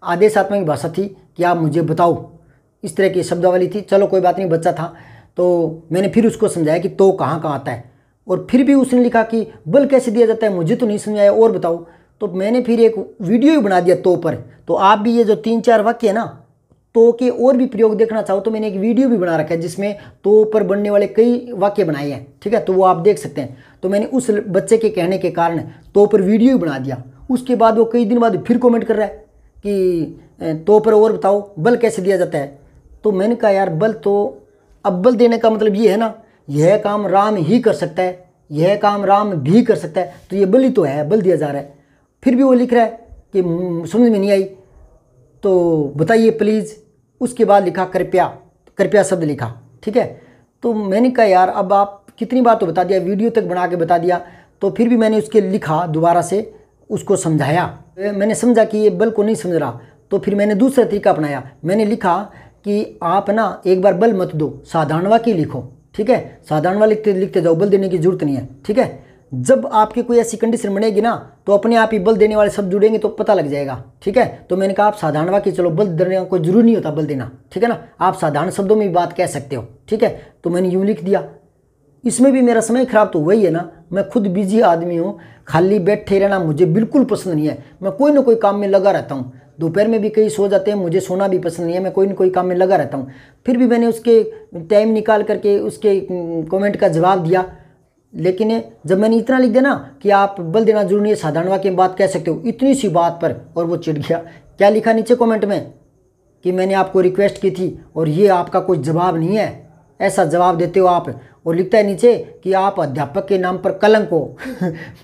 आदेशात्मक भाषा थी कि आप मुझे बताओ, इस तरह की शब्दावली थी। चलो कोई बात नहीं, बच्चा था, तो मैंने फिर उसको समझाया कि तो कहाँ कहाँ आता है, और फिर भी उसने लिखा कि बल कैसे दिया जाता है, मुझे तो नहीं समझाया और बताओ। तो मैंने फिर एक वीडियो ही बना दिया तो पर। तो आप भी ये जो 3-4 वाक्य है ना, तो के और भी प्रयोग देखना चाहो तो मैंने एक वीडियो भी बना रखा है जिसमें तो पर बनने वाले कई वाक्य बनाए हैं, ठीक है, तो वो आप देख सकते हैं। तो मैंने उस बच्चे के कहने के कारण तो पर वीडियो ही बना दिया। उसके बाद वो कई दिन बाद फिर कमेंट कर रहा है कि तो पर और बताओ बल कैसे दिया जाता है। तो मैंने कहा यार बल तो, अब बल देने का मतलब ये है ना, यह काम राम ही कर सकता है, यह काम राम भी कर सकता है, तो ये बल ही तो है, बल दिया जा रहा है। फिर भी वो लिख रहा है कि समझ में नहीं आई, तो बताइए प्लीज़। उसके बाद लिखा कृपया, कृपया शब्द लिखा, ठीक है। तो मैंने कहा यार अब आप कितनी बार तो बता दिया, वीडियो तक बना के बता दिया। तो फिर भी मैंने उसके लिखा, दोबारा से उसको समझाया। मैंने समझा कि ये बल को नहीं समझ रहा, तो फिर मैंने दूसरा तरीका अपनाया। मैंने लिखा कि आप ना एक बार बल मत दो, साधारण वाक्य लिखो, ठीक है, साधारण वाक्य लिखते जाओ, बल देने की जरूरत नहीं है, ठीक है। जब आपकी कोई ऐसी कंडीशन बनेगी ना, तो अपने आप ही बल देने वाले शब्द जुड़ेंगे तो पता लग जाएगा, ठीक है। तो मैंने कहा आप साधारण वाक्य, चलो बल देने का कोई जरूरी नहीं होता बल देना, ठीक है ना, आप साधारण शब्दों में भी बात कह सकते हो, ठीक है। तो मैंने यूँ लिख दिया। इसमें भी मेरा समय खराब तो वही है ना, मैं खुद बिजी आदमी हूँ, खाली बैठे रहना मुझे बिल्कुल पसंद नहीं है, मैं कोई ना कोई काम में लगा रहता हूँ। दोपहर में भी कई सो जाते हैं, मुझे सोना भी पसंद नहीं है, मैं कोई ना कोई काम में लगा रहता हूँ। फिर भी मैंने उसके टाइम निकाल करके उसके कमेंट का जवाब दिया। लेकिन जब मैंने इतना लिख दिया ना कि आप बल देना जरूरी है, साधारण वाक्य में बात कह सकते हो, इतनी सी बात पर, और वो चिढ़ गया। क्या लिखा नीचे कमेंट में कि मैंने आपको रिक्वेस्ट की थी और ये आपका कोई जवाब नहीं है, ऐसा जवाब देते हो आप। और लिखता है नीचे कि आप अध्यापक के नाम पर कलंक हो।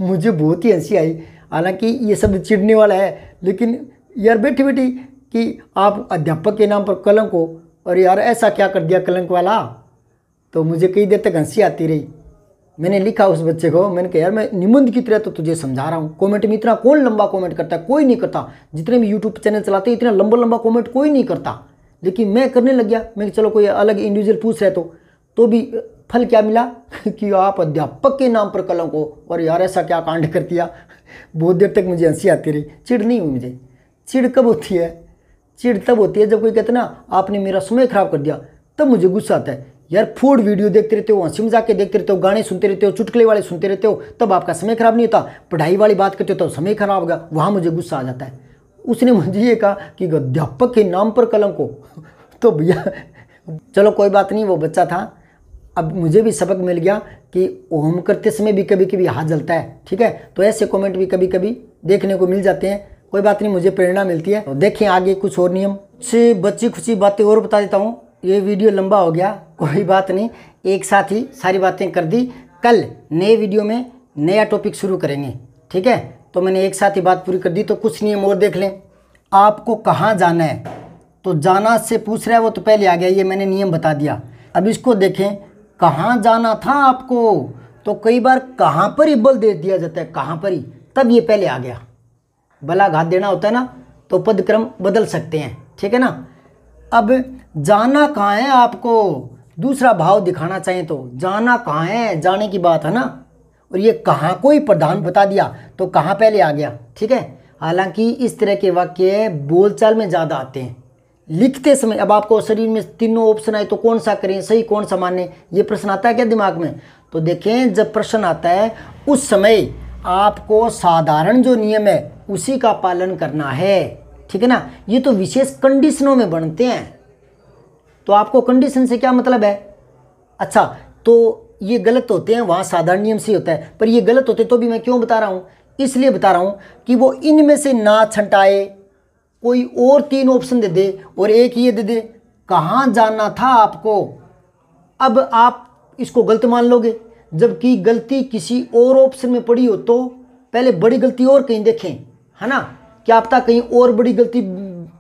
मुझे बहुत ही हंसी आई, हालांकि ये सब चिढ़ने वाला है, लेकिन यार बैठी बैठी कि आप अध्यापक के नाम पर कलंक हो, और यार ऐसा क्या कर दिया कलंक वाला। तो मुझे कई देर तक हंसी आती रही। मैंने लिखा उस बच्चे को, मैंने कहा यार मैं निबंध की तरह तो तुझे समझा रहा हूँ, कमेंट में इतना कौन लंबा कमेंट करता है, कोई नहीं करता। जितने भी यूट्यूब चैनल चलाते हैं इतना लंबा लंबा कमेंट कोई नहीं करता, लेकिन मैं करने लग गया। मैं चलो कोई अलग इंडिविजुअल पूछ रहे तो भी फल क्या मिला कि आप अध्यापक के नाम पर कलंक हो, और यार ऐसा क्या कांड कर दिया। बहुत देर तक मुझे हंसी आती रही। चिढ़ नहीं हुई मुझे। चिढ़ कब होती है? चिढ़ तब होती है जब कोई कहते ना आपने मेरा समय खराब कर दिया, तब मुझे गुस्सा आता है। यार फूड वीडियो देखते रहते हो, हंसी मजाक के देखते रहते हो, गाने सुनते रहते हो, चुटकुले वाले सुनते रहते हो, तब आपका समय खराब नहीं होता। पढ़ाई वाली बात करते हो तो समय खराब होगा, वहाँ मुझे गुस्सा आ जाता है। उसने मुझे ये कहा कि अध्यापक के नाम पर कलंक हो। तो भैया चलो कोई बात नहीं, वो बच्चा था। अब मुझे भी सबक मिल गया कि होम करते समय भी कभी कभी हाथ जलता है, ठीक है। तो ऐसे कमेंट भी कभी कभी देखने को मिल जाते हैं, कोई बात नहीं, मुझे प्रेरणा मिलती है। तो देखें आगे कुछ और नियम से बच्ची खुची बातें और बता देता हूँ। ये वीडियो लंबा हो गया, कोई बात नहीं, एक साथ ही सारी बातें कर दी। कल नए वीडियो में नया टॉपिक शुरू करेंगे, ठीक है। तो मैंने एक साथ ही बात पूरी कर दी। तो कुछ नियम और देख लें। आपको कहाँ जाना है, तो जाना से पूछ रहा है, वो तो पहले आ गया, ये मैंने नियम बता दिया। अब इसको देखें, कहाँ जाना था आपको, तो कई बार कहाँ पर ही बल दे दिया जाता है, कहाँ पर ही, तब ये पहले आ गया। बला घात देना होता है ना, तो पदक्रम बदल सकते हैं, ठीक है ना। अब जाना कहाँ है आपको, दूसरा भाव दिखाना चाहिए तो जाना कहाँ है, जाने की बात है ना। और ये कहाँ को ही प्रधान बता दिया तो कहाँ पहले आ गया, ठीक है। हालांकि इस तरह के वाक्य बोलचाल में ज़्यादा आते हैं, लिखते समय। अब आपको शरीर में तीनों ऑप्शन आए तो कौन सा करें, सही कौन सा माने, ये प्रश्न आता है क्या दिमाग में। तो देखें, जब प्रश्न आता है उस समय आपको साधारण जो नियम है उसी का पालन करना है, ठीक है ना। ये तो विशेष कंडीशनों में बनते हैं। तो आपको कंडीशन से क्या मतलब है, अच्छा तो ये गलत होते हैं, वहाँ साधारण नियम से होता है, पर ये गलत होते तो भी मैं क्यों बता रहा हूँ, इसलिए बता रहा हूँ कि वो इनमें से ना छंटाए, कोई और 3 ऑप्शन दे दे और एक ये दे दे कहाँ जाना था आपको। अब आप इसको गलत मान लोगे, जबकि गलती किसी और ऑप्शन में पड़ी हो तो पहले बड़ी गलती और कहीं देखें, है ना। क्या पता कहीं और बड़ी गलती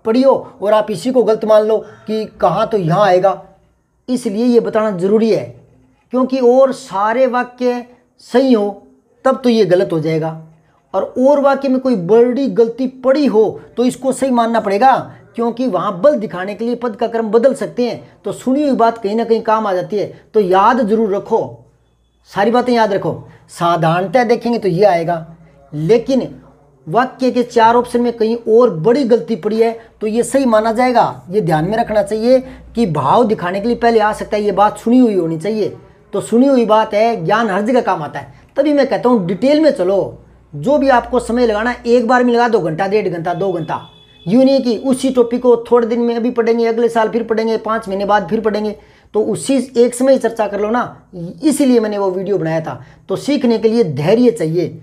पड़ी हो और आप इसी को गलत मान लो कि कहाँ तो यहाँ आएगा। इसलिए ये बताना ज़रूरी है, क्योंकि और सारे वाक्य सही हो तब तो ये गलत हो जाएगा, और वाक्य में कोई बड़ी गलती पड़ी हो तो इसको सही मानना पड़ेगा, क्योंकि वहाँ बल दिखाने के लिए पद का क्रम बदल सकते हैं। तो सुनी हुई बात कहीं ना कहीं काम आ जाती है। तो याद जरूर रखो, सारी बातें याद रखो। साधारणतः देखेंगे तो ये आएगा, लेकिन वाक्य के 4 ऑप्शन में कहीं और बड़ी गलती पड़ी है तो ये सही माना जाएगा। ये ध्यान में रखना चाहिए कि भाव दिखाने के लिए पहले आ सकता है, ये बात सुनी हुई होनी चाहिए। तो सुनी हुई बात है, ज्ञान हर जगह काम आता है। तभी मैं कहता हूँ डिटेल में चलो, जो भी आपको समय लगाना एक बार में लगा 2 घंटा, 1.5 घंटा, 2 घंटा। यूँ नहीं कि उसी टॉपिक को थोड़े दिन में अभी पढ़ेंगे, अगले साल फिर पढ़ेंगे, 5 महीने बाद फिर पढ़ेंगे, तो उसी एक समय ही चर्चा कर लो ना। इसीलिए मैंने वो वीडियो बनाया था। तो सीखने के लिए धैर्य चाहिए,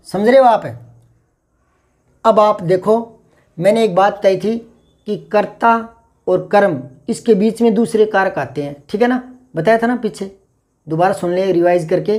समझ रहे हो आप। अब आप देखो, मैंने एक बात बताई थी कि कर्ता और कर्म, इसके बीच में दूसरे कारक आते हैं, ठीक है ना, बताया था ना पीछे, दोबारा सुन ले रिवाइज करके।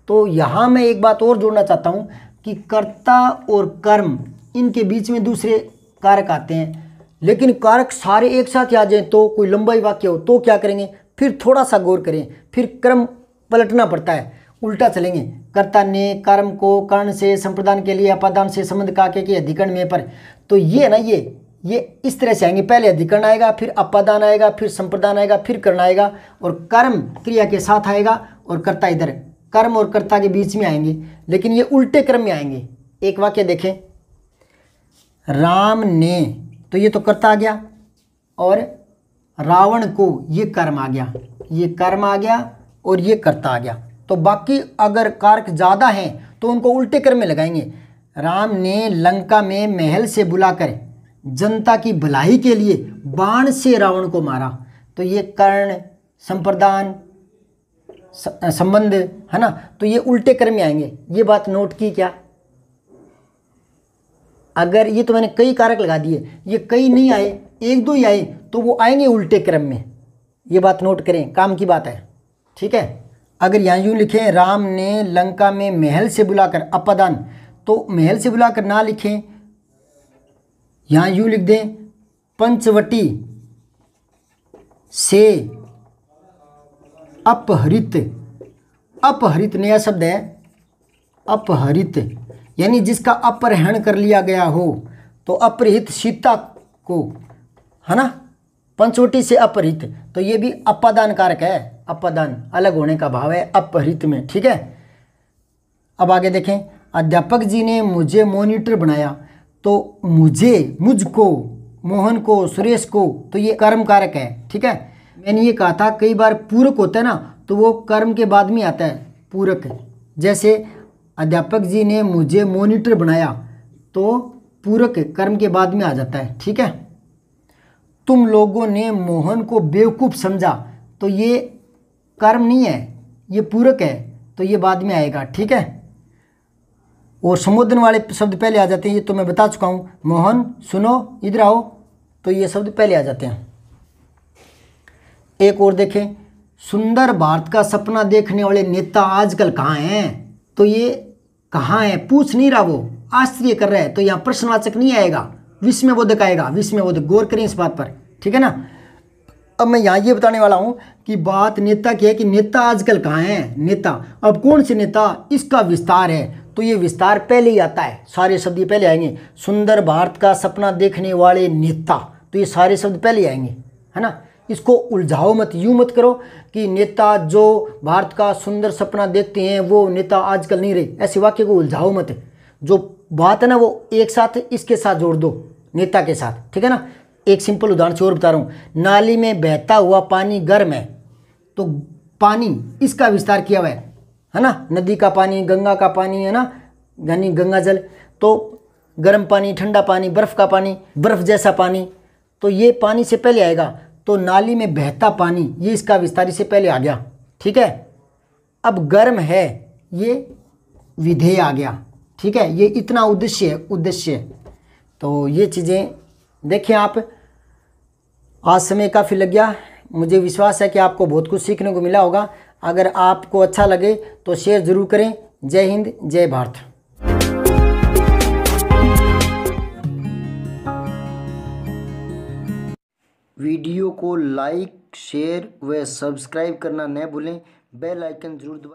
तो यहाँ मैं एक बात और जोड़ना चाहता हूँ कि कर्ता और कर्म, इनके बीच में दूसरे कारक आते हैं। लेकिन कारक सारे एक साथ आ जाए तो, कोई लंबा ही वाक्य हो तो क्या करेंगे, फिर थोड़ा सा गौर करें, फिर क्रम पलटना पड़ता है, उल्टा चलेंगे। कर्ता ने कर्म को कर्ण से संप्रदान के लिए अपादान से संबंध काके के अधिकरण में पर, तो ये ना ये इस तरह से आएंगे, पहले अधिकरण आएगा, फिर अपादान आएगा, फिर संप्रदान आएगा, फिर कर्ण आएगा, और कर्म क्रिया के साथ आएगा, और कर्ता इधर कर्म और कर्ता के बीच में आएंगे, लेकिन ये उल्टे क्रम में आएंगे। एक वाक्य देखें, राम ने, तो ये तो कर्ता आ गया, और रावण को, ये कर्म आ गया, ये कर्म आ गया, और ये कर्ता आ गया। तो बाकी अगर कारक ज़्यादा हैं तो उनको उल्टे क्रम में लगाएंगे। राम ने लंका में महल से बुलाकर जनता की भलाई के लिए बाण से रावण को मारा, तो ये कर्ण संप्रदान संबंध है ना, तो ये उल्टे क्रम में आएंगे। ये बात नोट की क्या, अगर ये तो मैंने कई कारक लगा दिए, ये कई नहीं आए, 1-2 ही आए, तो वो आएंगे उल्टे क्रम में। ये बात नोट करें, काम की बात है, ठीक है। अगर यहाँ यूँ लिखें, राम ने लंका में महल से बुलाकर अपादान, तो महल से बुलाकर ना लिखें, यहाँ यूँ लिख दें, पंचवटी से अपहरित। अपहरित नया शब्द है, अपहरित यानी जिसका अपहरण कर लिया गया हो, तो अपहरित सीता को, है ना, पंचवटी से अपहरित, तो ये भी अपादान कारक है, अपादान अलग होने का भाव है अपहरित में, ठीक है। अब आगे देखें, अध्यापक जी ने मुझे मॉनिटर बनाया, तो मुझे, मुझको, मोहन को, सुरेश को, तो ये कर्म कारक है, ठीक है। मैंने ये कहा था कई बार पूरक होता है ना, तो वो कर्म के बाद में आता है पूरक। जैसे अध्यापक जी ने मुझे मॉनिटर बनाया, तो पूरक कर्म के बाद में आ जाता है। ठीक है, तुम लोगों ने मोहन को बेवकूफ़ समझा, तो ये कर्म नहीं है, ये पूरक है, तो ये बाद में आएगा। ठीक है, और संबोधन वाले शब्द पहले आ जाते हैं, ये तो मैं बता चुका हूँ। मोहन सुनो, इधर आओ, तो ये शब्द पहले आ जाते हैं। एक और देखें, सुंदर भारत का सपना देखने वाले नेता आजकल कहाँ हैं, तो ये कहाँ है पूछ नहीं रहा, वो आश्चर्य कर रहा है, तो यहाँ प्रश्नवाचक नहीं आएगा, विस्मयबोधक आएगा, विस्मयबोधक। गौर करें इस बात पर। ठीक है ना। अब मैं यहाँ ये बताने वाला हूँ कि बात नेता की है कि नेता आजकल कहाँ है। नेता, अब कौन से नेता, इसका विस्तार है, तो ये विस्तार पहले ही आता है, सारे शब्द ये पहले आएंगे। सुंदर भारत का सपना देखने वाले नेता, तो ये सारे शब्द पहले आएंगे, है ना। इसको उलझाओ मत, यूँ मत करो कि नेता जो भारत का सुंदर सपना देखते हैं वो नेता आजकल नहीं रहे, ऐसे वाक्य को उलझाओ मत। जो बात है ना वो एक साथ इसके साथ जोड़ दो, नेता के साथ। ठीक है ना। एक सिंपल उदाहरण से और बता रहा हूँ, नाली में बहता हुआ पानी गर्म है, तो पानी इसका विस्तार किया हुआ है ना। नदी का पानी, गंगा का पानी, है ना, यानी गंगा जल, तो गर्म पानी, ठंडा पानी, बर्फ़ का पानी, बर्फ़ जैसा पानी, तो ये पानी से पहले आएगा। तो नाली में बहता पानी, ये इसका विस्तार से पहले आ गया। ठीक है, अब गर्म है, ये विधेय आ गया। ठीक है, ये इतना उद्देश्य है, उद्देश्य। तो ये चीज़ें देखें आप। आज समय काफ़ी लग गया, मुझे विश्वास है कि आपको बहुत कुछ सीखने को मिला होगा। अगर आपको अच्छा लगे तो शेयर ज़रूर करें। जय हिंद, जय भारत। वीडियो को लाइक, शेयर व सब्सक्राइब करना न भूलें। बेल आइकन जरूर दबाएं।